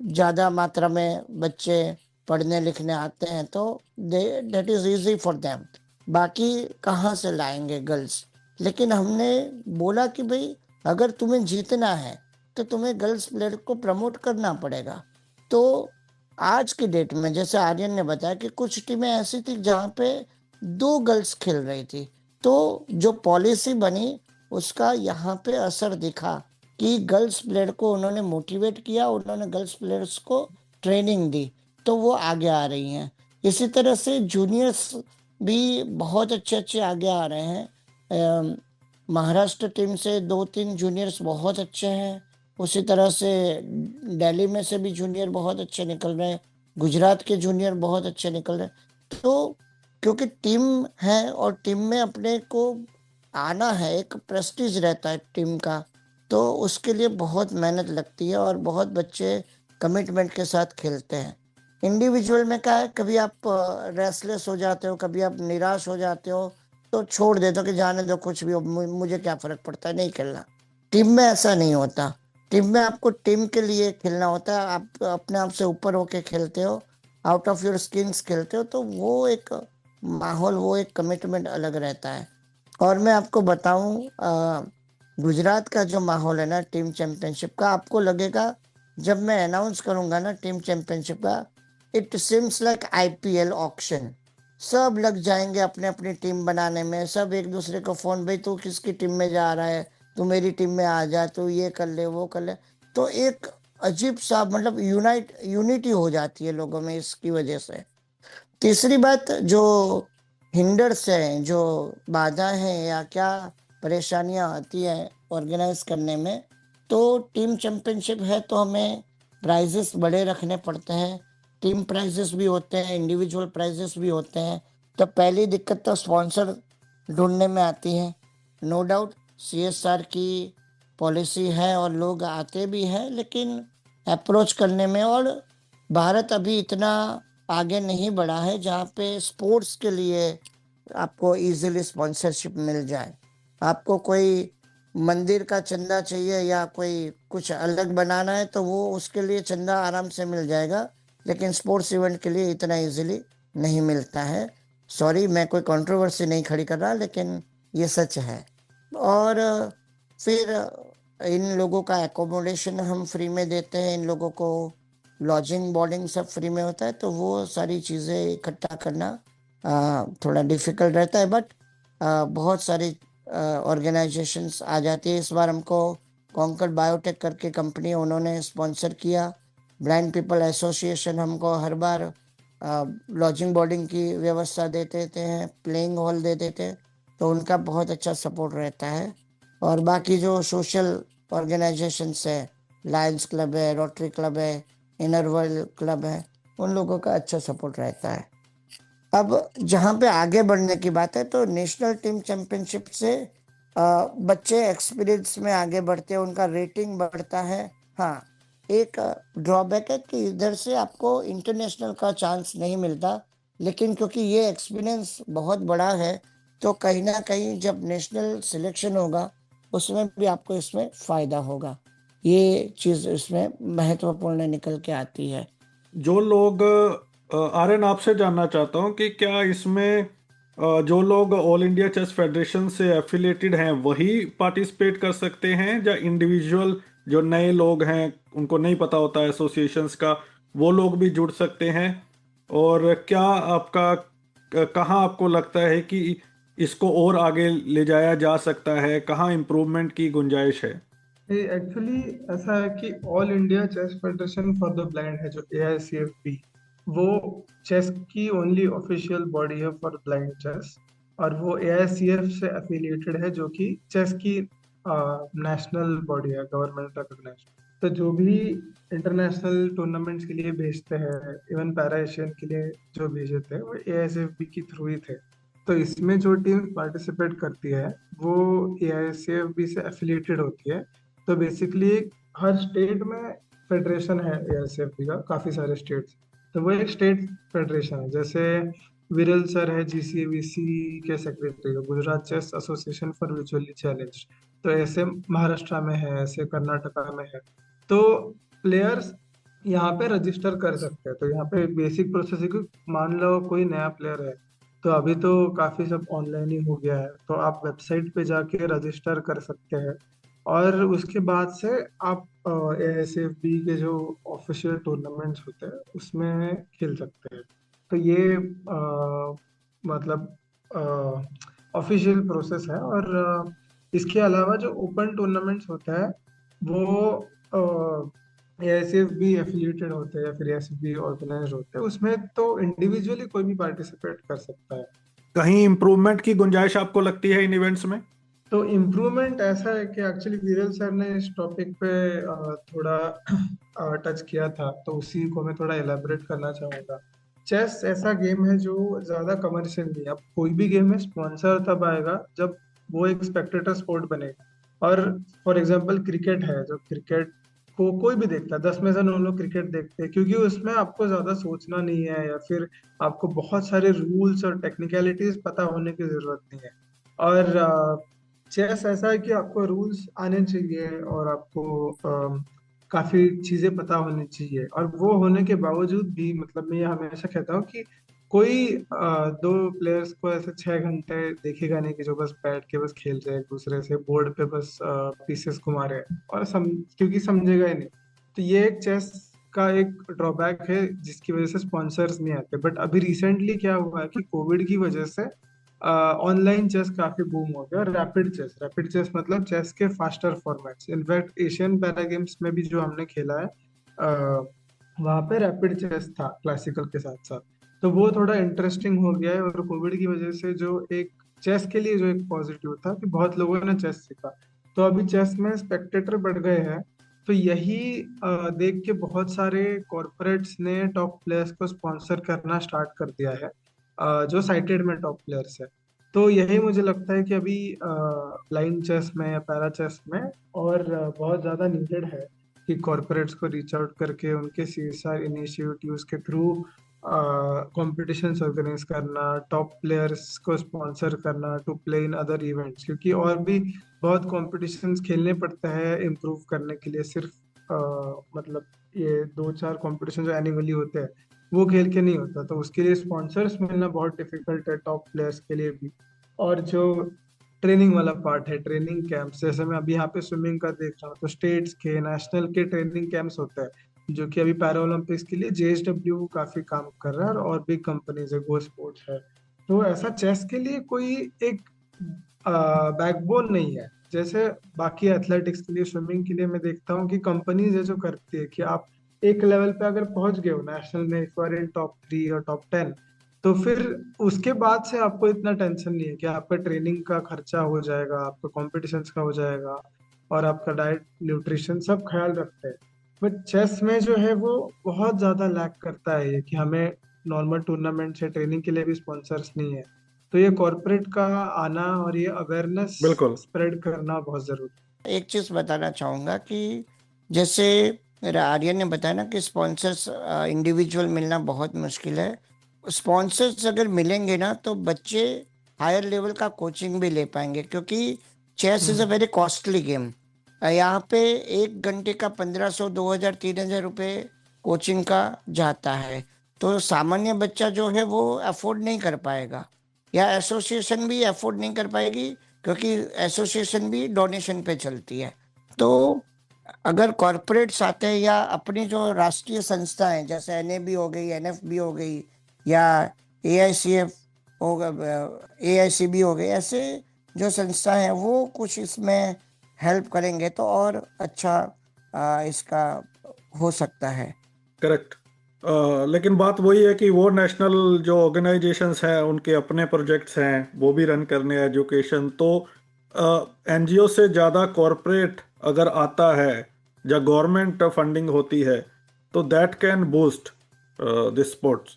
ज़्यादा मात्रा में बच्चे पढ़ने लिखने आते हैं, तो that is easy for them. बाकी कहाँ से लाएंगे गर्ल्स? लेकिन हमने बोला कि भाई अगर तुम्हें जीतना है तो तुम्हें गर्ल्स प्लेयर को प्रमोट करना पड़ेगा। तो आज की डेट में, जैसे आर्यन ने बताया, कि कुछ टीमें ऐसी थी जहाँ पे 2 गर्ल्स खेल रही थी, तो जो पॉलिसी बनी उसका यहाँ पे असर दिखा कि गर्ल्स प्लेयर को उन्होंने मोटिवेट किया, उन्होंने गर्ल्स प्लेयर्स को ट्रेनिंग दी, तो वो आगे आ रही हैं। इसी तरह से जूनियर्स भी बहुत अच्छे आगे आ रहे हैं। महाराष्ट्र टीम से 2-3 जूनियर्स बहुत अच्छे हैं, उसी तरह से दिल्ली में से भी जूनियर बहुत अच्छे निकल रहे हैं, गुजरात के जूनियर बहुत अच्छे निकल रहे हैं। तो क्योंकि टीम है और टीम में अपने को आना है, एक प्रेस्टीज रहता है टीम का, तो उसके लिए बहुत मेहनत लगती है और बहुत बच्चे कमिटमेंट के साथ खेलते हैं। इंडिविजुअल में क्या है, कभी आप रेस्टलेस हो जाते हो, कभी आप निराश हो जाते हो, तो छोड़ देते हो कि जाने दो, कुछ भी हो, मुझे क्या फर्क पड़ता है, नहीं खेलना। टीम में ऐसा नहीं होता। टीम में आपको टीम के लिए खेलना होता है, आप अपने आप से ऊपर होके खेलते हो, आउट ऑफ योर स्किल्स खेलते हो, तो वो एक माहौल, वो एक कमिटमेंट अलग रहता है। और मैं आपको बताऊं, गुजरात का जो माहौल है ना टीम चैंपियनशिप का, आपको लगेगा जब मैं अनाउंस करूंगा ना टीम चैंपियनशिप का, it seems like IPL auction. सब लग जाएंगे अपने अपनी टीम बनाने में, सब एक दूसरे को फोन, भाई तू किसकी टीम में जा रहा है, तू मेरी टीम में आ जा, तू ये कर ले वो कर ले। तो एक अजीब सा मतलब यूनिटी हो जाती है लोगों में इसकी वजह से। तीसरी बात, जो हिंडर्स हैं, जो बाधा हैं या क्या परेशानियां आती हैं ऑर्गेनाइज करने में, तो टीम चैंपियनशिप है तो हमें प्राइजेस बड़े रखने पड़ते हैं। टीम प्राइजेस भी होते हैं, इंडिविजुअल प्राइजेस भी होते हैं। तो पहली दिक्कत तो स्पॉन्सर ढूंढने में आती है। नो डाउट सीएसआर की पॉलिसी है और लोग आते भी हैं, लेकिन अप्रोच करने में, और भारत अभी इतना आगे नहीं बढ़ा है जहाँ पे स्पोर्ट्स के लिए आपको इजीली स्पॉन्सरशिप मिल जाए। आपको कोई मंदिर का चंदा चाहिए या कोई कुछ अलग बनाना है तो वो उसके लिए चंदा आराम से मिल जाएगा, लेकिन स्पोर्ट्स इवेंट के लिए इतना इजीली नहीं मिलता है। सॉरी, मैं कोई कंट्रोवर्सी नहीं खड़ी कर रहा, लेकिन ये सच है। और फिर इन लोगों का एकोमोडेशन हम फ्री में देते हैं, इन लोगों को लॉजिंग बोर्डिंग सब फ्री में होता है, तो वो सारी चीज़ें इकट्ठा करना थोड़ा डिफिकल्ट रहता है। बट बहुत सारी ऑर्गेनाइजेशंस आ जाती है। इस बार हमको कॉन्कर्ड बायोटेक करके कंपनी, उन्होंने स्पॉन्सर किया। ब्लाइंड पीपल एसोसिएशन हमको हर बार लॉजिंग बोर्डिंग की व्यवस्था दे देते हैं, प्लेइंग हॉल दे देते हैं, तो उनका बहुत अच्छा सपोर्ट रहता है। और बाकी जो सोशल ऑर्गेनाइजेशंस है, लायंस क्लब है, रोटरी क्लब है, इनर वर्ल्ड क्लब है, उन लोगों का अच्छा सपोर्ट रहता है। अब जहाँ पे आगे बढ़ने की बात है, तो नेशनल टीम चैंपियनशिप से बच्चे एक्सपीरियंस में आगे बढ़ते हैं, उनका रेटिंग बढ़ता है। हाँ, एक ड्रॉबैक है कि इधर से आपको इंटरनेशनल का चांस नहीं मिलता, लेकिन क्योंकि ये एक्सपीरियंस बहुत बड़ा है, तो कहीं ना कहीं जब नेशनल सिलेक्शन होगा उसमें भी आपको इसमें फायदा होगा। ये चीज़ इसमें महत्वपूर्ण निकल के आती है। जो लोग आर्यन, आपसे जानना चाहता हूँ कि क्या इसमें जो लोग ऑल इंडिया चेस फेडरेशन से एफिलिएटेड हैं वही पार्टिसिपेट कर सकते हैं, या इंडिविजुअल जो नए लोग हैं, उनको नहीं पता होता है एसोसिएशंस का, वो लोग भी जुड़ सकते हैं? और क्या आपका कहाँ आपको लगता है कि इसको और आगे ले जाया जा सकता है, कहाँ इम्प्रूवमेंट की गुंजाइश है? एक्चुअली ऐसा है कि all India chess federation for the blind है, जो AICFB, वो चेस की ओनली ऑफिशियल बॉडी है फॉर ब्लाइंड चेस, और वो AICF से एफिलिएटेड है, जो कि चेस की नेशनल बॉडी है, गवर्नमेंट रिकॉग्नाइज्ड। तो जो भी इंटरनेशनल टूर्नामेंट्स के लिए भेजते हैं, इवन पैरा एशियन के लिए जो भेजे थे, वो AICFB के थ्रू ही थे। तो इसमें जो टीम पार्टिसिपेट करती है वो AICFB से एफिलिएटेड होती है। तो बेसिकली हर स्टेट में फेडरेशन है AICFB का, काफी सारे स्टेट्स, तो वो एक स्टेट फेडरेशन है। जैसे विरल सर है GCAVC के secretary, Gujarat chess association for visually challenge, तो ऐसे महाराष्ट्र में है, ऐसे कर्नाटका में है। तो प्लेयर्स यहाँ पे रजिस्टर कर सकते हैं। तो यहाँ पे बेसिक प्रोसेस है कि मान लो कोई नया प्लेयर है, तो अभी तो काफी सब ऑनलाइन ही हो गया है, तो आप वेबसाइट पे जाके रजिस्टर कर सकते हैं, और उसके बाद से आप AICFB के जो ऑफिशियल टूर्नामेंट्स होते हैं उसमें खेल सकते हैं। तो ये मतलब ऑफिशियल प्रोसेस है। और इसके अलावा जो ओपन टूर्नामेंट्स होता है वो AICFB एफिलिएटेड होते हैं या फिर AICFB ऑर्गेनाइज होते हैं, उसमें तो इंडिविजुअली कोई भी पार्टिसिपेट कर सकता है। कहीं इम्प्रूवमेंट की गुंजाइश आपको लगती है इन इवेंट्स में? तो इम्प्रूवमेंट ऐसा है कि एक्चुअली वीरेल सर ने इस टॉपिक पे थोड़ा टच किया था, तो उसी को मैं थोड़ा एलेबरेट करना चाहूँगा। चेस ऐसा गेम है जो ज़्यादा कमर्शियल नहीं है। अब कोई भी गेम में स्पॉन्सर तब आएगा जब वो एक स्पेक्टेटर स्पोर्ट बनेगा। और फॉर एग्जांपल क्रिकेट है, जो क्रिकेट को कोई भी देखता है, 10 में से 9 लोग क्रिकेट देखते हैं, क्योंकि उसमें आपको ज़्यादा सोचना नहीं है, या फिर आपको बहुत सारे रूल्स और टेक्निकलिटीज पता होने की ज़रूरत नहीं है। और चेस ऐसा है कि आपको रूल्स आने चाहिए और आपको काफी चीजें पता होनी चाहिए, और वो होने के बावजूद भी मतलब मैं ये हमेशा कहता हूँ कि कोई दो प्लेयर्स को ऐसे 6 घंटे देखेगा नहीं कि जो बस बैठ के बस खेल रहे हैं एक दूसरे से बोर्ड पे, बस पीसेस घुमा रहे हैं, और क्योंकि समझेगा ही नहीं। तो ये एक चेस का एक ड्रॉबैक है जिसकी वजह से स्पॉन्सर्स नहीं आते। बट अभी रिसेंटली क्या हुआ है कि कोविड की वजह से ऑनलाइन चेस काफी बूम हो गया। रैपिड चेस मतलब चेस के faster formats. In fact Asian para games में भी जो हमने खेला है वहाँ पे रैपिड चेस था क्लासिकल के साथ साथ। तो वो थोड़ा इंटरेस्टिंग हो गया है, और कोविड की वजह से जो एक चेस के लिए जो एक पॉजिटिव था कि बहुत लोगों ने चेस सीखा, तो अभी चेस में स्पेक्टेटर बढ़ गए हैं। तो यही देख के बहुत सारे कॉरपोरेट्स ने टॉप प्लेयर्स को स्पॉन्सर करना स्टार्ट कर दिया है, जो साइटेड में टॉप प्लेयर्स है। तो यही मुझे लगता है कि अभी ब्लाइंड चेस में या पैरा चेस में और बहुत ज़्यादा नीडेड है कि कॉरपोरेट्स को रीच आउट करके उनके CSR इनिशिएटिव्स के थ्रू कॉम्पिटिशन्स ऑर्गेनाइज करना, टॉप प्लेयर्स को स्पॉन्सर करना to play in other events, क्योंकि और भी बहुत कॉम्पिटिशन्स खेलने पड़ते हैं इम्प्रूव करने के लिए। सिर्फ मतलब ये 2-4 कॉम्पिटिशन जो एनुअली होते हैं वो खेल के नहीं होता, तो उसके लिए स्पॉन्सर्स मिलना बहुत डिफिकल्ट है टॉप प्लेयर्स के लिए भी। और जो ट्रेनिंग वाला पार्ट है, ट्रेनिंग कैंप्स, जैसे मैं अभी यहाँ पे स्विमिंग का देख रहा हूँ, तो स्टेट्स के नेशनल के ट्रेनिंग कैंप्स होते हैं, जो कि अभी पैरा ओलंपिक्स के लिए JSW काफी काम कर रहा है, और भी कंपनीज है, गो स्पोर्ट्स है। तो ऐसा चेस के लिए कोई एक बैकबोन नहीं है, जैसे बाकी एथलेटिक्स के लिए, स्विमिंग के लिए मैं देखता हूँ कि कंपनीज है जो करती है कि आप एक लेवल पे अगर पहुंच गए हो नेशनल में, if you are in top 3 और टॉप 10, तो फिर उसके बाद से आपको इतना टेंशन नहीं है कि आपका ट्रेनिंग का खर्चा हो जाएगा, आपका कॉम्पिटिशन्स का हो जाएगा, और आपका डाइट न्यूट्रिशन सब ख्याल रखते हैं। बट चेस में जो है वो बहुत ज्यादा लैक करता है ये, कि हमें नॉर्मल टूर्नामेंट से ट्रेनिंग के लिए भी स्पॉन्सर्स नहीं है। तो ये कॉर्पोरेट का आना और ये अवेयरनेस बिल्कुल। स्प्रेड करना बहुत जरूरी है। एक चीज बताना चाहूंगा कि जैसे आर्यन ने बताया ना कि स्पॉन्सर्स इंडिविजुअल मिलना बहुत मुश्किल है। स्पॉन्सर्स अगर मिलेंगे ना तो बच्चे हायर लेवल का कोचिंग भी ले पाएंगे, क्योंकि chess is a very costly game. यहाँ पे 1 घंटे का 1500, 2000, 3000 रुपये कोचिंग का जाता है। तो सामान्य बच्चा जो है वो अफोर्ड नहीं कर पाएगा, या एसोसिएशन भी अफोर्ड नहीं कर पाएगी, क्योंकि एसोसिएशन भी डोनेशन पे चलती है। तो अगर कॉरपोरेट्स आते हैं या अपनी जो राष्ट्रीय संस्थाएं जैसे NAB हो गई, NFB हो गई, या AICF होगा, AICB हो गई, ऐसे जो संस्था है वो कुछ इसमें हेल्प करेंगे तो और अच्छा इसका हो सकता है। करेक्ट। लेकिन बात वही है कि वो नेशनल जो ऑर्गेनाइजेशंस हैं उनके अपने प्रोजेक्ट्स हैं, वो भी रन करने एजुकेशन, तो NGO से ज़्यादा कॉरपोरेट अगर आता है या गवर्नमेंट फंडिंग होती है तो that can boost this sports.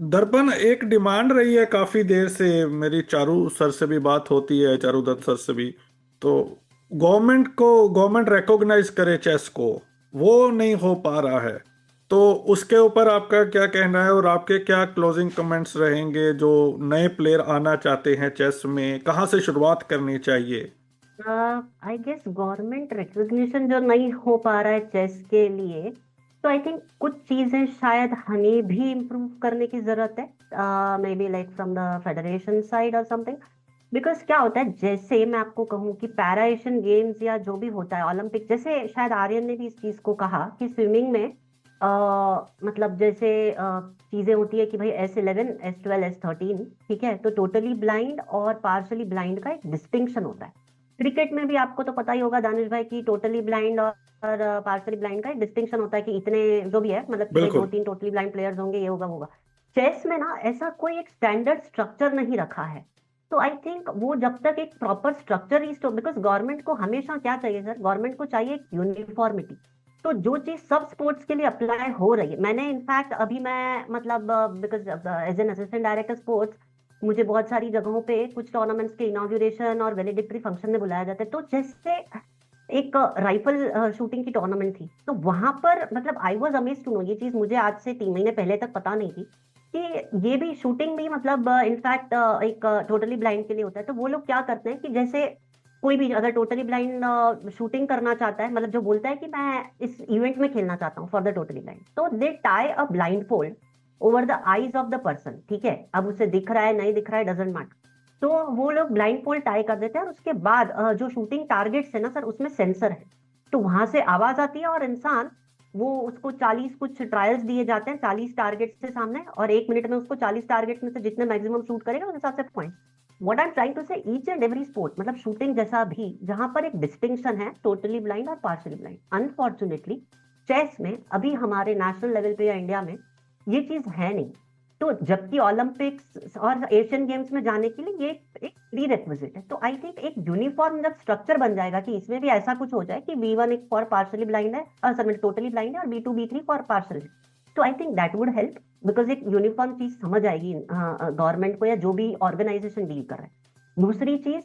दर्पण, एक डिमांड रही है काफ़ी देर से, मेरी चारू सर से भी बात होती है, चारू दत्त सर से भी, तो गवर्नमेंट रिकॉग्नाइज करे चेस को, वो नहीं हो पा रहा है। तो उसके ऊपर आपका क्या कहना है, और आपके क्या क्लोजिंग कमेंट्स रहेंगे? जो नए प्लेयर आना चाहते हैं चेस में, कहाँ से शुरुआत करनी चाहिए? आई गेस गवर्नमेंट रिकग्निशन जो नहीं हो पा रहा है चेस के लिए, तो आई थिंक कुछ चीजें शायद हमें भी इम्प्रूव करने की जरूरत है, may be like from the federation side और समथिंग। बिकॉज क्या होता है, जैसे मैं आपको कहूँ कि पैरा एशियन गेम्स या जो भी होता है ओलंपिक, जैसे शायद आर्यन ने भी इस चीज को कहा कि स्विमिंग में मतलब जैसे चीजें होती है कि भाई S11, S12, S13, ठीक है, तो टोटली ब्लाइंड और पार्शली ब्लाइंड का एक डिस्टिंक्शन होता है। क्रिकेट में भी आपको तो पता ही होगा दानिश भाई कि टोटली ब्लाइंड और पार्शली ब्लाइंड का एक डिस्टिंक्शन होता है कि इतने जो भी है, मतलब 2-3 टोटली ब्लाइंड प्लेयर्स होंगे, ये होगा वो होगा। चेस में ना ऐसा कोई एक स्टैंडर्ड स्ट्रक्चर नहीं रखा है तो आई थिंक वो जब तक एक proper structure restore, because government को हमेशा क्या चाहिए सर, गवर्नमेंट को चाहिए एक यूनिफॉर्मिटी। तो जो चीज सब स्पोर्ट्स के लिए अप्लाई हो रही है, मैंने इनफैक्ट अभी मैं मतलब because as an assistant director sports, मुझे बहुत सारी जगहों पे कुछ टूर्नामेंट्स के इनॉग्रेशन और वैलिडिक्टरी फंक्शन में बुलाया जाता है। तो जैसे एक राइफल शूटिंग की टूर्नामेंट थी, तो वहां पर मतलब I was amazed to know, ये चीज मुझे आज से 3 महीने पहले तक पता नहीं थी कि ये भी शूटिंग भी मतलब इनफैक्ट एक टोटली ब्लाइंड के लिए होता है। तो वो लोग क्या करते हैं कि जैसे कोई भी अगर टोटली ब्लाइंड शूटिंग करना चाहता है, मतलब जो बोलता है कि मैं इस इवेंट में खेलना चाहता हूँ फॉर द टोटली ब्लाइंड, तो they tie a blindfold over the eyes of the person. ठीक है, अब उसे दिख रहा है नहीं दिख रहा है डजेंट मैटर, तो वो लोग ब्लाइंड फोल्ड टाई कर देते हैं। और उसके बाद जो शूटिंग टारगेट्स है ना सर, उसमें सेंसर है, तो वहां से आवाज आती है और इंसान वो उसको 40 कुछ ट्रायल्स दिए जाते हैं 40 टारगेट से सामने, और 1 मिनट में उसको 40 टारगेट में से जितने मैक्सिमम शूट करेगा उस हिसाब से point. What I am trying to say, each and every sport मतलब शूटिंग जैसा भी, जहां पर एक डिस्टिंक्शन है टोटली ब्लाइंड और पार्शियली ब्लाइंड, अनफॉर्चुनेटली चेस में अभी हमारे नेशनल लेवल पे या इंडिया में ये चीज है नहीं। तो जबकि ओलंपिक्स और एशियन गेम्स में जाने के लिए ये एक प्री रेक्विजिट है। तो आई थिंक एक यूनिफॉर्म जब स्ट्रक्चर बन जाएगा कि इसमें भी ऐसा कुछ हो जाए कि B1 एक फॉर पार्शियली ब्लाइंड है, सर टोटली ब्लाइंड है, और B2 B3 फॉर पार्शियल है, तो I think that would help, because एक यूनिफॉर्म चीज समझ आएगी गवर्नमेंट को या जो भी ऑर्गेनाइजेशन डील कर रहा है। दूसरी चीज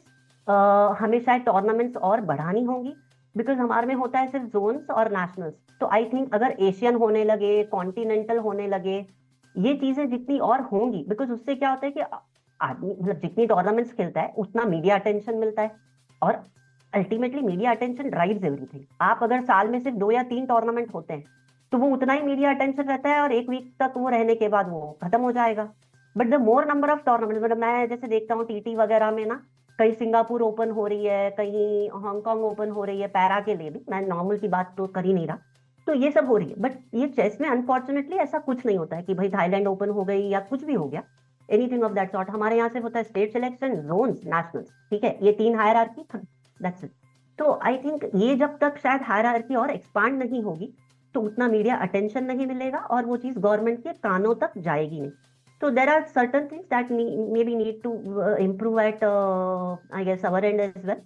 हमें शायद टूर्नामेंट्स और बढ़ानी होंगी, बिकॉज हमारे में होता है सिर्फ जोन्स और नेशनल्स। तो आई थिंक अगर एशियन होने लगे, कॉन्टिनेंटल होने लगे, ये चीजें जितनी और होंगी, बिकॉज उससे क्या होता है कि आदमी मतलब जितनी टूर्नामेंट्स खेलता है उतना मीडिया अटेंशन मिलता है, और ultimately media attention drives everything. आप अगर साल में सिर्फ 2 या 3 टूर्नामेंट होते हैं तो वो उतना ही मीडिया अटेंशन रहता है, और 1 वीक तक वो रहने के बाद वो खत्म हो जाएगा। But the more number of tournament, मतलब मैं जैसे देखता हूँ TT वगैरह में ना, कहीं सिंगापुर ओपन हो रही है, कहीं हांगकांग ओपन हो रही है पैरा के लिए भी, मैं नॉर्मल की बात तो कर ही नहीं रहा, तो ये सब हो रही है। बट ये चेस में अनफॉर्चुनेटली ऐसा कुछ नहीं होता है कि भाई थाईलैंड ओपन हो गई या कुछ भी हो गया, एनीथिंग ऑफ दैट सॉर्ट। हमारे यहाँ से होता है स्टेट सिलेक्शन, जोन्स, नेशनल्स, ठीक है, ये 3 हायरार्की, दैट्स इट। तो आई थिंक ये जब तक शायद हायरार्की और एक्सपांड नहीं होगी तो उतना मीडिया अटेंशन नहीं मिलेगा, और वो चीज गवर्नमेंट के कानों तक जाएगी नहीं। तो there are certain things that may be need to improve at I guess our end as well,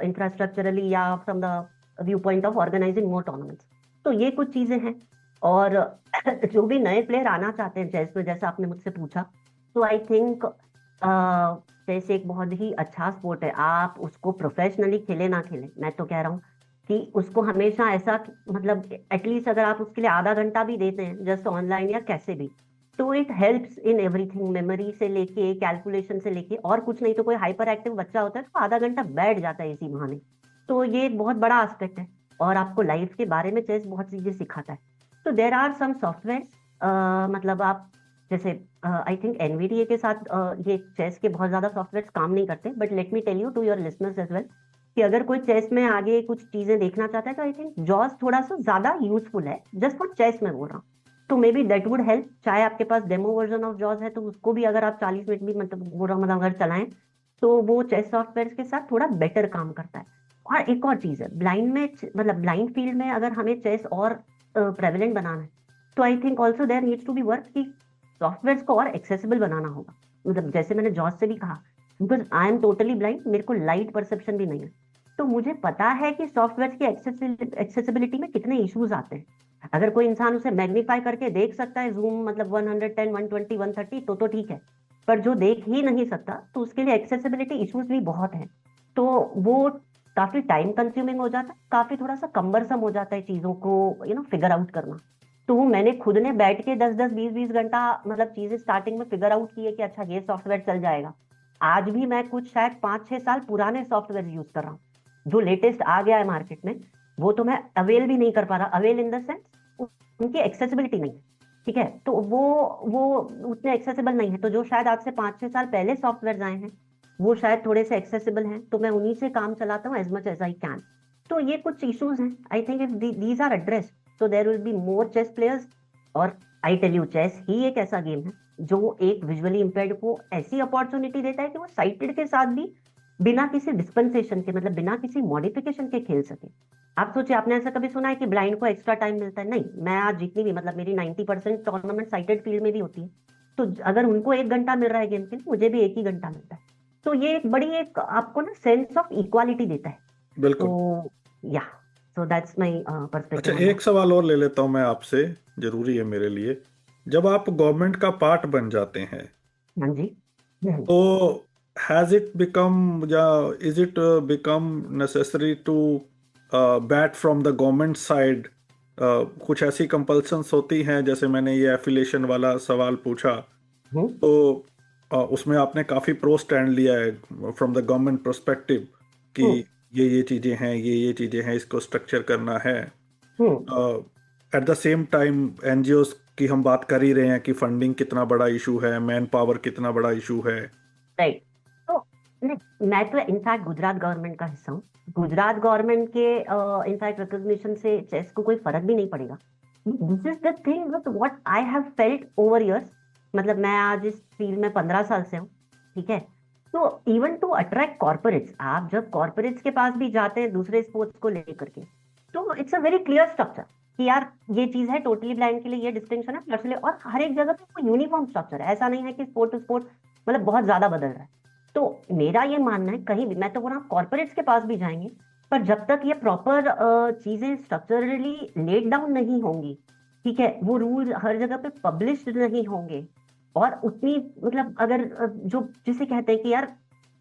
infrastructurally या from the view point of organising more tournaments. तो ये कुछ चीजें हैं। और जो भी नए प्लेयर आना चाहते हैं चेस में, जैसा आपने मुझसे पूछा, तो आई थिंक चेस एक बहुत ही अच्छा स्पोर्ट है। आप उसको प्रोफेशनली खेले ना खेले, मैं तो कह रहा हूँ कि उसको हमेशा ऐसा मतलब एटलीस्ट अगर आप उसके लिए आधा घंटा भी देते हैं जस्ट ऑनलाइन या कैसे भी, तो it helps in everything, memory से लेके कैलकुलेशन से लेके, और कुछ नहीं तो कोई हाइपर एक्टिव बच्चा होता है तो आधा घंटा बैठ जाता है इसी बहाने। तो ये एक बहुत बड़ा एस्पेक्ट है, और आपको लाइफ के बारे में चेस बहुत चीजें सिखाता है। तो देर आर सम सॉफ्टवेयर, मतलब आप जैसे आई थिंक NVDA के साथ ये चेस के बहुत ज्यादा सॉफ्टवेयर काम नहीं करते, but let me tell you to your listeners as well कि अगर कोई चेस में आगे कुछ चीजें देखना चाहता है तो आई थिंक जॉस थोड़ा सा ज्यादा यूजफुल है, जस्ट फॉर चेस में बोल रहा हूँ। तो may be that would help. चाहे आपके पास डेमो वर्जन ऑफ जॉस है तो उसको भी अगर आप 40 मिनट भी मतलब अगर चलाएं तो वो चेस सॉफ्टवेयर के साथ थोड़ा बेटर काम करता है। और एक और चीज है, ब्लाइंड में मतलब ब्लाइंड फील्ड में अगर हमें चेस और प्रेवलेंट बनाना है तो I think also there needs to be work कि सॉफ्टवेयर को और एक्सेसिबल बनाना होगा। मतलब जैसे मैंने जॉस से भी कहा, because I am totally blind, मेरे को लाइट परसेप्शन भी नहीं है, तो मुझे पता है कि सॉफ्टवेयर की एक्सेसिबिलिटी में कितने इश्यूज आते हैं। अगर कोई इंसान उसे मैग्नीफाई करके देख सकता है जूम मतलब 110, 120, 130 तो ठीक है, पर जो देख ही नहीं सकता तो उसके लिए एक्सेसिबिलिटी इश्यूज भी बहुत है। तो वो काफी टाइम कंज्यूमिंग हो जाता है, काफी थोड़ा सा कम्बरसम हो जाता है चीजों को फिगर आउट करना। तो वो मैंने खुद ने बैठ के 10-10, 20-20 घंटा मतलब चीजें स्टार्टिंग में फिगर आउट की है कि अच्छा ये सॉफ्टवेयर चल जाएगा। आज भी मैं कुछ शायद 5-6 साल पुराने सॉफ्टवेयर यूज कर रहा हूँ, जो लेटेस्ट आ गया है मार्केट में वो तो मैं अवेल भी नहीं कर पा रहा। अवेल इन द सेंस उनकी एक्सेसिबिलिटी नहीं है, ठीक है, तो वो उतने एक्सेसिबल नहीं है। तो जो शायद आज से 5-6 साल पहले सॉफ्टवेयर आए हैं वो शायद थोड़े से एक्सेसिबल हैं, तो मैं उन्हीं से काम चलाता हूँ as much as I can. तो ये कुछ इश्यूज हैं, I think if these are addressed तो there will be more chess players. और आई टेल यू, चेस ही एक ऐसा गेम है जो एक विजुअली इम्पेयर्ड को ऐसी अपॉर्चुनिटी देता है कि वो साइटेड के साथ भी बिना किसी डिस्पेंसेशन के, मतलब बिना किसी मॉडिफिकेशन के खेल सके। आप सोचिए, आपने ऐसा कभी सुना है कि ब्लाइंड को एक्स्ट्रा टाइम मिलता है? नहीं। मैं आज जितनी भी मतलब मेरी 90% टूर्नामेंट साइटेड फील्ड में भी होती है, तो अगर उनको 1 घंटा मिल रहा है गेम के लिए, मुझे भी 1 ही घंटा मिलता है। तो ये एक बड़ी एक आपको ना सेंस ऑफ इक्वालिटी देता है। बिल्कुल। तो या सो दैट्स माय अच्छा, पर्सपेक्टिव। एक सवाल और ले लेता हूँ मैं आपसे, जरूरी है मेरे लिए। जब आप गवर्नमेंट का पार्ट बन जाते हैं हाँ जी। तो हैज इट बिकम या is it become necessary to bat from the government side? कुछ ऐसी कंपल्सन्स होती हैं, जैसे मैंने ये एफिलिएशन वाला सवाल पूछा, हम्म, तो उसमें आपने काफ़ी प्रो स्टैंड लिया है फ्रॉम द गवर्नमेंट पर्सपेक्टिव कि हम्म, ये चीज़ें हैं, ये चीज़ें हैं, इसको स्ट्रक्चर करना है। Hmm, at the same time NGOs की हम बात कर ही रहे हैं कि फंडिंग कितना बड़ा इशू है, मैन पावर कितना बड़ा इशू है। राइट। तो नहीं, मैं तो इनफैक्ट गुजरात गवर्नमेंट का हिस्सा हूँ। गुजरात गवर्नमेंट के इनफैक्ट रिकॉग्निशन से चेस को कोई फर्क भी नहीं पड़ेगा। This is the thing with what I have felt over years. मतलब मैं आज इस फील्ड में 15 साल से हूँ, ठीक है। तो इवन टू अट्रैक्ट कॉर्पोरेट्स, आप जब कॉर्पोरेट्स के पास भी जाते हैं दूसरे स्पोर्ट्स को लेकर के, तो it's a very clear structure कि यार ये चीज है, टोटली ब्लाइंड के लिए ये डिस्टिंक्शन है, प्लस और हर एक जगह पे कोई यूनिफॉर्म स्ट्रक्चर है। ऐसा नहीं है कि स्पोर्ट टू स्पोर्ट मतलब बहुत ज्यादा बदल रहा है। तो मेरा ये मानना है, कहीं भी मैं तो बोल रहा हूँ कॉर्पोरेट्स के पास भी जाएंगे, पर जब तक ये प्रॉपर चीजें स्ट्रक्चरली लेड डाउन नहीं होंगी, ठीक है, वो रूल्स हर जगह पे पब्लिश्ड नहीं होंगे, और उतनी मतलब अगर जो जिसे कहते हैं कि यार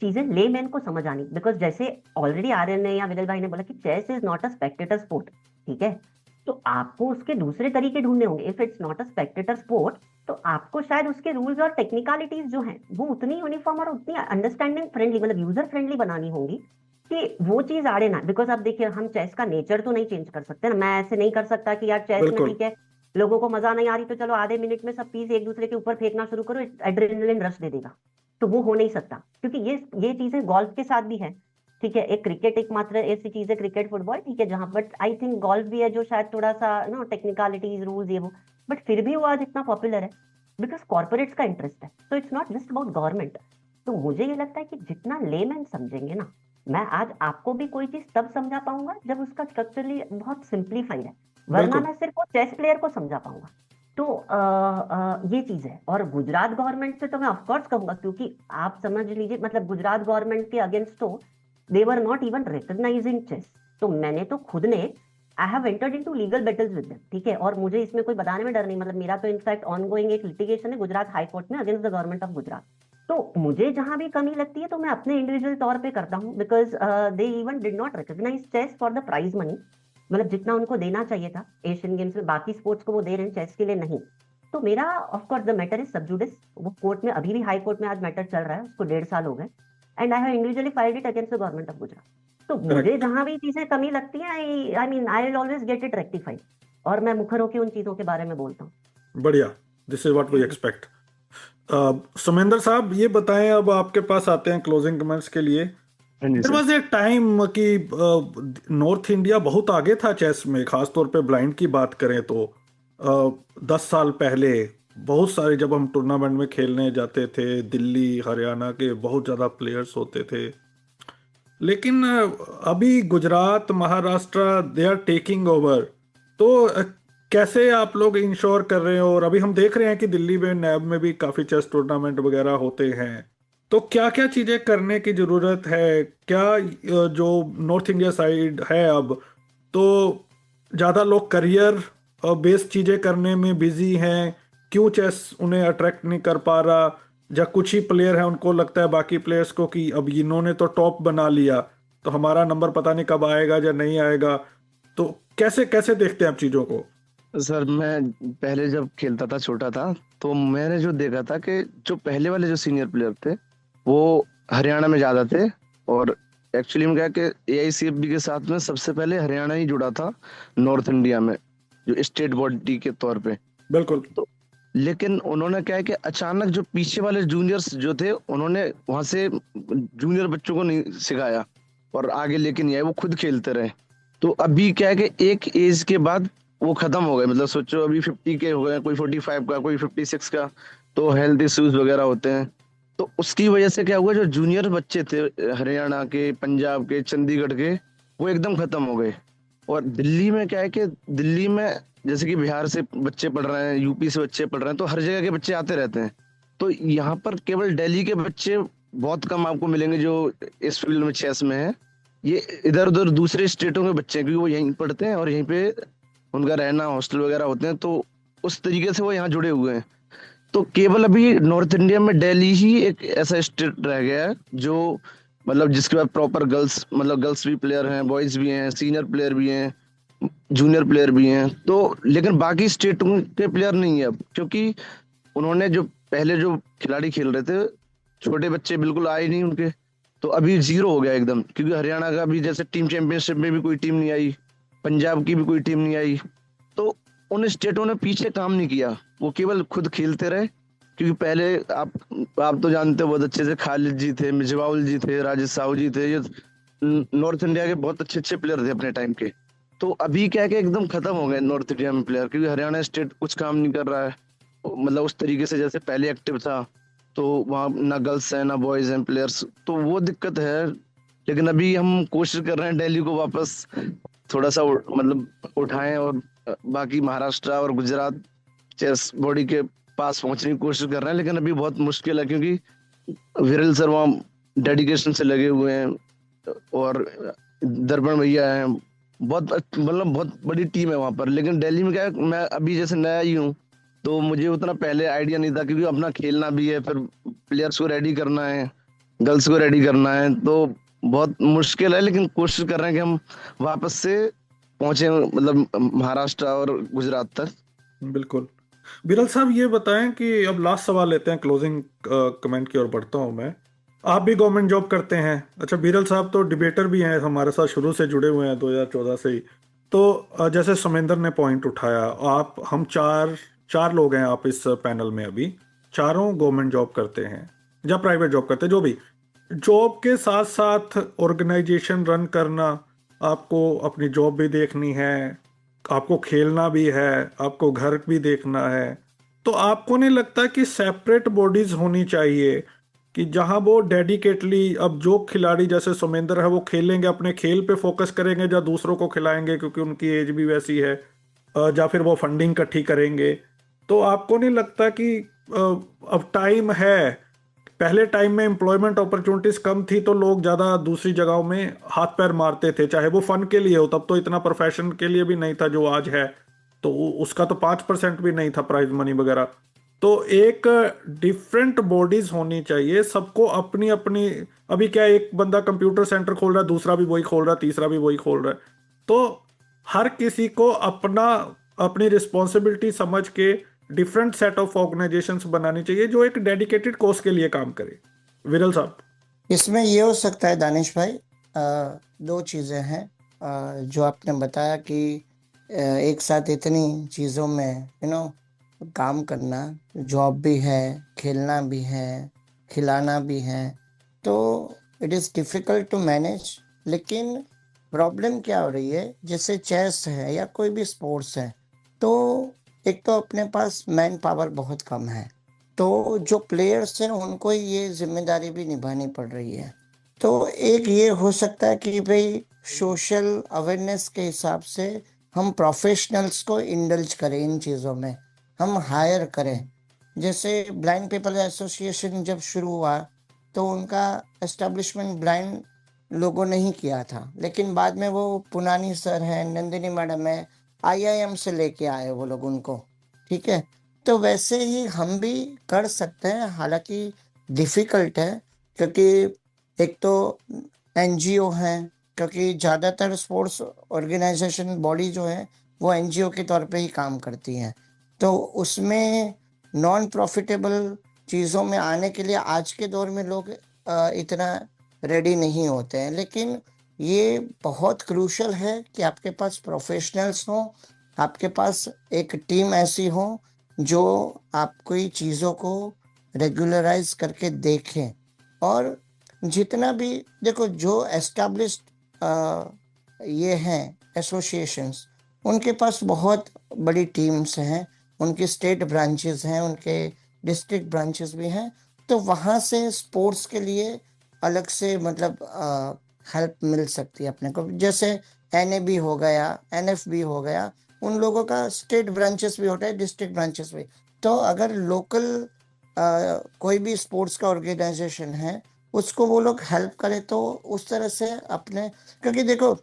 चीजें लेमैन को समझ आनी, बिकॉज जैसे ऑलरेडी आर्यन ने या विदल भाई ने बोला कि chess is not a spectator sport, ठीक है। तो आपको उसके दूसरे तरीके ढूंढने होंगे। If it's not a spectator sport, तो आपको शायद उसके रूल्स और टेक्निकलिटीज जो हैं वो उतनी यूनिफॉर्म और उतनी अंडरस्टैंडिंग फ्रेंडली, मतलब यूजर फ्रेंडली बनानी होंगी कि वो चीज आड़े ना। बिकॉज अब देखिए, हम चेस का नेचर तो नहीं चेंज कर सकते ना। मैं ऐसे नहीं कर सकता कि यार चेस में बिल्कुल। ठीक है, लोगों को मजा नहीं आ रही तो चलो आधे मिनट में सब पीस एक दूसरे के ऊपर फेंकना शुरू करो, एड्रेनलिन रश दे देगा। तो वो हो नहीं सकता, क्योंकि ये चीजें गोल्फ के साथ भी है, ठीक है। एक क्रिकेट एक मात्र ऐसी चीज है, क्रिकेट फुटबॉल, ठीक है, जहां बट आई थिंक गोल्फ भी है जो शायद थोड़ा सा नो टेक्निकलिटीज रूल्स ये वो, बट फिर भी वो आज इतना पॉपुलर है बिकॉज कॉर्पोरेट्स का इंटरेस्ट है। तो it's not just about government. तो मुझे ये लगता है कि जितना लेमैन समझेंगे ना, मैं आज आपको भी कोई चीज तब समझा पाऊंगा जब उसका स्ट्रक्चरली बहुत सिंप्लीफाइड है, वरना बिल्कुल। मैं सिर्फ वो चेस प्लेयर को समझा पाऊंगा। तो ये चीज है। और गुजरात गवर्नमेंट से तो मैं ऑफकोर्स कहूंगा, क्योंकि आप समझ लीजिए, मतलब गुजरात गवर्नमेंट के अगेंस्ट तो they were not even recognising chess. तो मैंने तो खुद ने I have entered into legal battles with them, ठीक है। और मुझे इसमें कोई बताने में डर नहीं, मतलब मेरा तो इनफैक्ट ऑनगोइंग एक लिटिगेशन है गुजरात हाई कोर्ट में against the government of Gujarat. तो मुझे जहां भी कमी लगती है तो मैं अपने इंडिविजुअल तौर पे करता हूँ, because they even did not recognise chess for the prize money, मतलब जितना उनको देना चाहिए था एशियन गेम्स में, बाकी स्पोर्ट्स को वो दे रहे हैं, चेस के लिए नहीं। तो मेरा ऑफकोर्स द मैटर इज सब जुडिस, वो कोर्ट में अभी भी हाई कोर्ट में आज मैटर चल रहा है, उसको 1.5 साल हो गए, and I have individually filed it against the government of Gujarat. तो मुझे Correct. जहां भी चीजें कमी लगती है, I mean I will always get it rectified, और मैं मुखर होकर उन चीजों के बारे में बोलता हूँ। बढ़िया, this is what we expect. Sumendra साहब, ये बताएं, अब आपके पास आते हैं क्लोजिंग कमेंट्स के लिए। हाँ जी there sir. Was a time कि नॉर्थ इंडिया बहुत आगे था चेस में, खासतौर पे ब्लाइंड की बात करें तो 10 साल पहले बहुत सारे, जब हम टूर्नामेंट में खेलने जाते थे, दिल्ली हरियाणा के बहुत ज़्यादा प्लेयर्स होते थे। लेकिन अभी Gujarat Maharashtra they are taking over. तो कैसे आप लोग इंश्योर कर रहे हो? और अभी हम देख रहे हैं कि दिल्ली में नैब में भी काफ़ी चेस टूर्नामेंट वगैरह होते हैं। तो क्या क्या चीज़ें करने की ज़रूरत है? क्या जो नॉर्थ इंडिया साइड है अब, तो ज़्यादा लोग करियर बेस्ड चीज़ें करने में बिजी हैं, क्यों चेस उन्हें अट्रैक्ट नहीं कर पा रहा? या कुछ ही प्लेयर हैं, उनको लगता है बाकी प्लेयर्स को कि अब इन्होंने तो टॉप बना लिया, तो हमारा नंबर पता नहीं कब आएगा या नहीं आएगा। तो कैसे कैसे देखते हैं आप चीज़ों को? सर, मैं पहले जब खेलता था, छोटा था, तो मैंने जो देखा था कि जो पहले वाले जो सीनियर प्लेयर थे वो हरियाणा में ज्यादा थे। और एक्चुअली में क्या कि AICFB के साथ में सबसे पहले हरियाणा ही जुड़ा था नॉर्थ इंडिया में, जो स्टेट बॉडी के तौर पे। बिल्कुल। तो लेकिन उन्होंने क्या है कि अचानक जो पीछे वाले जूनियर्स जो थे, उन्होंने वहां से जूनियर बच्चों को नहीं सिखाया और आगे लेके नहीं आए, वो खुद खेलते रहे। तो अभी क्या है कि एक एज के बाद वो खत्म हो गए। मतलब सोचो, अभी 50 के हो गए, कोई 45 का, कोई 56 का, तो हेल्थ इश्यूज वगैरह होते हैं। तो उसकी वजह से क्या हुआ, जो जूनियर बच्चे थे हरियाणा के, पंजाब के, चंडीगढ़ के, वो एकदम खत्म हो गए। और दिल्ली में क्या है कि दिल्ली में जैसे कि बिहार से बच्चे पढ़ रहे हैं, यूपी से बच्चे पढ़ रहे हैं, तो हर जगह के बच्चे आते रहते हैं। तो यहाँ पर केवल दिल्ली के बच्चे बहुत कम आपको मिलेंगे जो इस फील्ड में चेस में है। ये इधर उधर दूसरे स्टेटों के बच्चे हैं, क्योंकि वो यहीं पढ़ते हैं और यहीं पे उनका रहना, हॉस्टल वगैरह होते हैं, तो उस तरीके से वो यहाँ जुड़े हुए हैं। तो केवल अभी नॉर्थ इंडिया में दिल्ली ही एक ऐसा स्टेट रह गया है जो मतलब जिसके बाद प्रॉपर गर्ल्स, मतलब गर्ल्स भी प्लेयर हैं, बॉयज भी हैं, सीनियर प्लेयर भी हैं, जूनियर प्लेयर भी हैं। तो लेकिन बाकी स्टेटों के प्लेयर नहीं है अब, क्योंकि उन्होंने जो पहले जो खिलाड़ी खेल रहे थे, छोटे बच्चे बिल्कुल आए नहीं उनके, तो अभी जीरो हो गया एकदम। क्योंकि हरियाणा का भी जैसे टीम चैंपियनशिप में भी कोई टीम नहीं आई, पंजाब की भी कोई टीम नहीं आई, तो उन स्टेटों ने पीछे काम नहीं किया, वो केवल खुद खेलते रहे। क्योंकि पहले आप तो जानते हो बहुत अच्छे से, खालिद जी थे, मिजबाउल जी थे, राजेश साहू जी थे, ये नॉर्थ इंडिया के बहुत अच्छे अच्छे प्लेयर थे अपने टाइम के। तो अभी क्या है कि एकदम खत्म हो गए नॉर्थ इंडिया में प्लेयर, क्योंकि हरियाणा स्टेट कुछ काम नहीं कर रहा है मतलब उस तरीके से जैसे पहले एक्टिव था। तो वहाँ ना गर्ल्स हैं ना बॉयज हैं प्लेयर्स, तो वो दिक्कत है। लेकिन अभी हम कोशिश कर रहे हैं दिल्ली को वापस थोड़ा सा मतलब उठाएं, और बाकी महाराष्ट्र और गुजरात चेस बॉडी के पास पहुंचने की कोशिश कर रहे हैं। लेकिन अभी बहुत मुश्किल है, क्योंकि विरल सर वहाँ डेडिकेशन से लगे हुए हैं और दर्पण भैया हैं, बहुत मतलब बहुत बड़ी टीम है वहां पर। लेकिन दिल्ली में क्या है, मैं अभी जैसे नया ही हूँ, तो मुझे उतना पहले आइडिया नहीं था, क्योंकि अपना खेलना भी है, फिर प्लेयर्स को रेडी करना है, गर्ल्स को रेडी करना है, तो बहुत मुश्किल है। लेकिन कोशिश कर रहे हैं कि हम वापस से पहुंचे मतलब महाराष्ट्र और गुजरात तक। बिल्कुल। बिरल साहब ये बताएं कि अब लास्ट सवाल लेते हैं, क्लोजिंग कमेंट की ओर बढ़ता हूं मैं। आप भी गवर्नमेंट जॉब करते हैं। अच्छा, बिरल साहब तो डिबेटर भी हैं, हमारे साथ शुरू से जुड़े हुए हैं 2014 से ही। तो जैसे समेंदर ने पॉइंट उठाया, आप हम चार लोग हैं आप इस पैनल में, अभी चारों गवर्नमेंट जॉब करते हैं या प्राइवेट जॉब करते हैं, जो भी। जॉब के साथ साथ ऑर्गेनाइजेशन रन करना, आपको अपनी जॉब भी देखनी है, आपको खेलना भी है, आपको घर भी देखना है। तो आपको नहीं लगता कि सेपरेट बॉडीज होनी चाहिए कि जहां वो डेडिकेटली, अब जो खिलाड़ी जैसे सुमेंद्र है वो खेलेंगे, अपने खेल पे फोकस करेंगे, या दूसरों को खिलाएंगे क्योंकि उनकी एज भी वैसी है, या फिर वो फंडिंग इकट्ठी करेंगे। तो आपको नहीं लगता कि अब टाइम है, पहले टाइम में एम्प्लॉयमेंट अपॉर्चुनिटीज कम थी तो लोग ज़्यादा दूसरी जगहों में हाथ पैर मारते थे, चाहे वो फन के लिए हो, तब तो इतना प्रोफेशन के लिए भी नहीं था जो आज है, तो उसका तो 5% भी नहीं था प्राइज मनी वगैरह। तो एक डिफरेंट बॉडीज होनी चाहिए, सबको अपनी अपनी। अभी क्या, एक बंदा कंप्यूटर सेंटर खोल रहा है, दूसरा भी वही खोल रहा है, तीसरा भी वही खोल रहा है। तो हर किसी को अपनी रिस्पॉन्सिबिलिटी समझ के डिफरेंट सेट ऑफ ऑर्गेनाइजेशंस बनानी चाहिए जो एक डेडिकेटेड कोर्स के लिए काम करे। विरल साहब, इसमें ये हो सकता है दानिश भाई, दो चीज़ें हैं जो आपने बताया कि एक साथ इतनी चीज़ों में काम करना, जॉब भी है, खेलना भी है, खिलाना भी है, तो it is difficult to manage. लेकिन प्रॉब्लम क्या हो रही है, जैसे चेस है या कोई भी स्पोर्ट्स है, तो एक तो अपने पास मैन पावर बहुत कम है, तो जो प्लेयर्स हैं उनको ये जिम्मेदारी भी निभानी पड़ रही है। तो एक ये हो सकता है कि भाई सोशल अवेयरनेस के हिसाब से हम प्रोफेशनल्स को इंडल्ज करें इन चीज़ों में, हम हायर करें। जैसे ब्लाइंड पीपल एसोसिएशन जब शुरू हुआ तो उनका एस्टेब्लिशमेंट ब्लाइंड लोगों ने ही किया था, लेकिन बाद में वो पुनानी सर हैं, नंदिनी मैडम है, IIM से लेके आए वो लोग उनको, ठीक है। तो वैसे ही हम भी कर सकते हैं, हालांकि डिफ़िकल्ट है, क्योंकि एक तो NGO हैं, क्योंकि ज़्यादातर स्पोर्ट्स ऑर्गेनाइजेशन बॉडी जो है वो NGO के तौर पे ही काम करती हैं, तो उसमें नॉन प्रॉफिटेबल चीज़ों में आने के लिए आज के दौर में लोग इतना रेडी नहीं होते हैं। लेकिन ये बहुत क्रूशल है कि आपके पास प्रोफेशनल्स हों, आपके पास एक टीम ऐसी हो जो आपकी चीज़ों को रेगुलराइज करके देखें। और जितना भी देखो, जो एस्टैब्लिश्ड ये हैं एसोसिएशंस, उनके पास बहुत बड़ी टीम्स हैं, उनकी स्टेट ब्रांचेस हैं, उनके डिस्ट्रिक्ट ब्रांचेस भी हैं, तो वहाँ से स्पोर्ट्स के लिए अलग से मतलब हेल्प मिल सकती है अपने को। जैसे NAB हो गया, NFB हो गया, उन लोगों का स्टेट ब्रांचेस भी होता है, डिस्ट्रिक्ट ब्रांचेस भी। तो अगर लोकल कोई भी स्पोर्ट्स का ऑर्गेनाइजेशन है, उसको वो लोग हेल्प करें तो उस तरह से अपने, क्योंकि देखो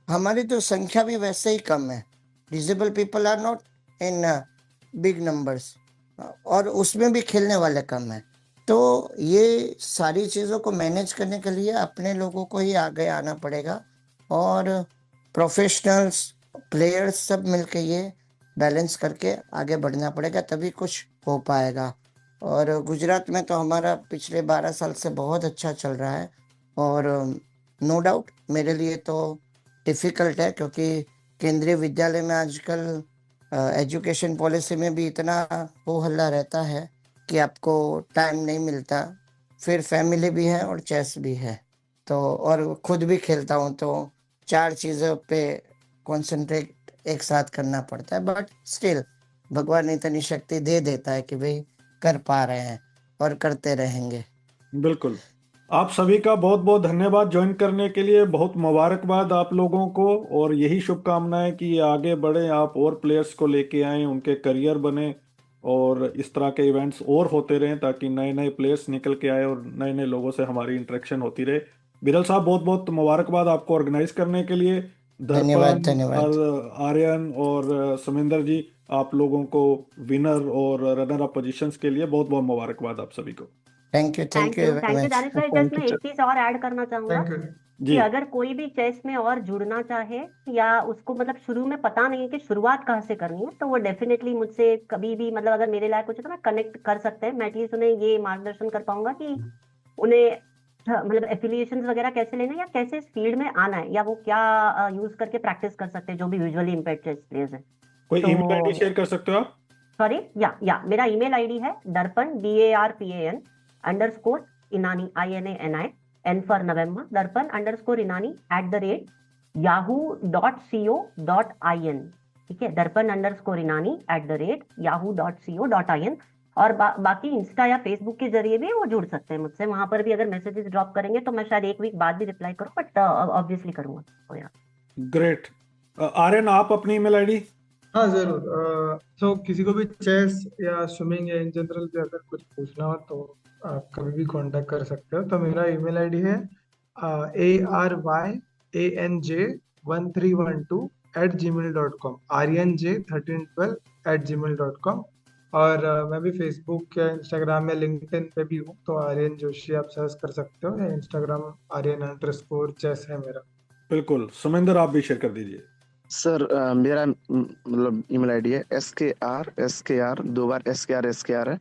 हमारी तो संख्या भी वैसे ही कम है, disable people are not in big numbers, और उसमें भी खेलने वाले कम है। तो ये सारी चीज़ों को मैनेज करने के लिए अपने लोगों को ही आगे आना पड़ेगा, और प्रोफेशनल्स प्लेयर्स सब मिलके ये बैलेंस करके आगे बढ़ना पड़ेगा, तभी कुछ हो पाएगा। और गुजरात में तो हमारा पिछले 12 साल से बहुत अच्छा चल रहा है, और नो डाउट मेरे लिए तो डिफ़िकल्ट है, क्योंकि केंद्रीय विद्यालय में आजकल एजुकेशन पॉलिसी में भी इतना हो हल्ला रहता है कि आपको टाइम नहीं मिलता, फिर फैमिली भी है और चेस भी है, तो और खुद भी खेलता हूँ, तो 4 चीज़ों पे कंसंट्रेट एक साथ करना पड़ता है। बट स्टिल भगवान इतनी शक्ति दे देता है कि भाई कर पा रहे हैं और करते रहेंगे। बिल्कुल। आप सभी का बहुत बहुत धन्यवाद ज्वाइन करने के लिए, बहुत मुबारकबाद आप लोगों को, और यही शुभकामनाएं कि ये आगे बढ़े, आप और प्लेयर्स को लेके आएं, उनके करियर बने, और इस तरह के इवेंट्स और होते रहें ताकि नए नए प्लेयर्स निकल के आए और नए नए लोगों से हमारी इंटरेक्शन होती रहे। बिरल साहब बहुत बहुत मुबारकबाद आपको ऑर्गेनाइज करने के लिए। धन्यवाद दर्पण, धन्यवाद। आर्यन और सुमिंदर जी, आप लोगों को विनर और रनर अप पोजीशंस के लिए बहुत बहुत मुबारकबाद आप सभी को। Thank you thank you very much. Danish भाई। जस्ट मैं एक चीज और ऐड करना चाहूंगा थैंक यू। कि जी अगर कोई भी चेस में और जुड़ना चाहे, या उसको मतलब शुरू में पता नहीं है कि शुरुआत कहाँ से करनी है, तो वो डेफिनेटली मुझसे कभी भी, मतलब अगर मेरे लायक कुछ है तो ना कनेक्ट कर सकते हैं। मैं एटलीस्ट उन्हें ये मार्गदर्शन कर पाऊंगा कि उन्हें मतलब एफिलिएशंस वगैरह कैसे लेना है, या कैसे इस फील्ड में आना है, या वो क्या यूज करके प्रैक्टिस कर सकते हैं, जो भी विजुअली इम्पेयर्ड चेस प्लेयर्स हैं। कोई तो ईमेल आईडी शेयर कर सकते हो आप? सॉरी, या मेरा ईमेल आईडी है darpan DARPAN _Inani INANI N for November darpan_Inani @yahoo.co.in। ठीक है, darpan_Inani @yahoo.co.in। और बाकी इंस्टा या फेसबुक के जरिए भी वो जुड़ सकते हैं मुझसे, वहां पर भी अगर मैसेजेस ड्रॉप करेंगे तो मैं शायद एक वीक बाद भी रिप्लाई करूँ, बट ऑब्वियसली करूंगा। तो यार ग्रेट। आर्यन, आप अपनी ईमेल आईडी? हाँ जरूर। तो किसी को भी चेस या स्विमिंग या इन जनरल भी अगर कुछ पूछना हो तो आप कभी भी कांटेक्ट कर सकते हो। तो मेरा ईमेल आईडी है aryanj1312@gmail.com, aryanj1312@gmail.com। और मैं भी फेसबुक या इंस्टाग्राम या लिंक्डइन पे भी हूँ, तो आर्यन जोशी आप सर्च कर सकते हो, या इंस्टाग्राम aryan_chess है मेरा। बिल्कुल। सुमिंदर, आप भी शेयर कर दीजिए। सर मेरा मतलब ईमेल आईडी है skr 2 बार skr है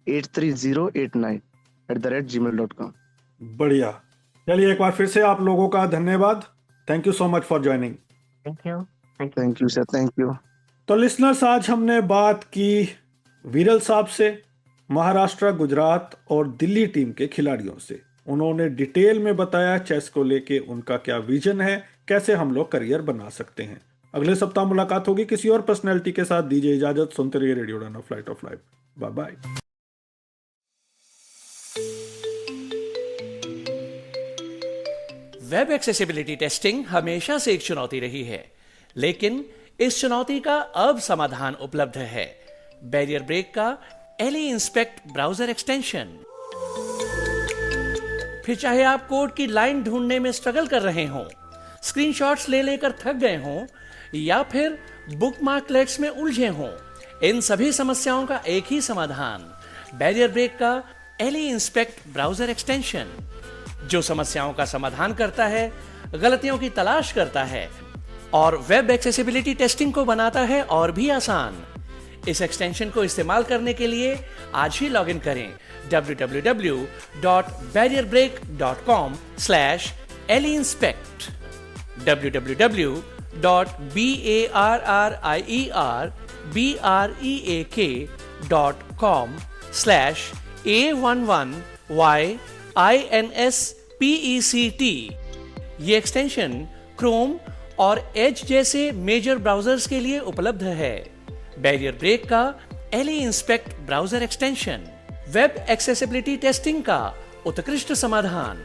83089 @gmail.com। बढ़िया। चलिए एक बार फिर से आप लोगों का धन्यवाद। Thank you so much for joining. Thank you. Thank you sir, thank you. तो लिसनर्स, आज हमने बात की विरल साहब से, महाराष्ट्र, गुजरात और दिल्ली टीम के खिलाड़ियों से। उन्होंने डिटेल में बताया चेस को लेके उनका क्या विजन है, कैसे हम लोग करियर बना सकते हैं। अगले सप्ताह मुलाकात होगी किसी और पर्सनैलिटी के साथ। दीजिए इजाजत, सुनते रहिए radio Udaan, flight of life. Bye bye. Web accessibility testing हमेशा से एक चुनौती रही है, लेकिन इस चुनौती का अब समाधान उपलब्ध है। बैरियर ब्रेक का LE इंस्पेक्ट ब्राउजर एक्सटेंशन। फिर चाहे आप कोड की लाइन ढूंढने में स्ट्रगल कर रहे हों, स्क्रीनशॉट्स ले लेकर थक गए हों, या फिर बुकमार्कलेट्स में उलझे हों, इन सभी समस्याओं का एक ही समाधान, बैरियर ब्रेक का LE इंस्पेक्ट ब्राउजर एक्सटेंशन, जो समस्याओं का समाधान करता है, गलतियों की तलाश करता है और वेब एक्सेसिबिलिटी टेस्टिंग को बनाता है और भी आसान। इस एक्सटेंशन को इस्तेमाल करने के लिए आज ही लॉगिन करें www.barrierbreak.com/LEinspect, www.barrierbreak.com/A11YINSPECT। ये एक्सटेंशन क्रोम और एज जैसे मेजर ब्राउजर्स के लिए उपलब्ध है। बैरियर ब्रेक का LE inspect browser extension, web accessibility testing का उत्कृष्ट समाधान।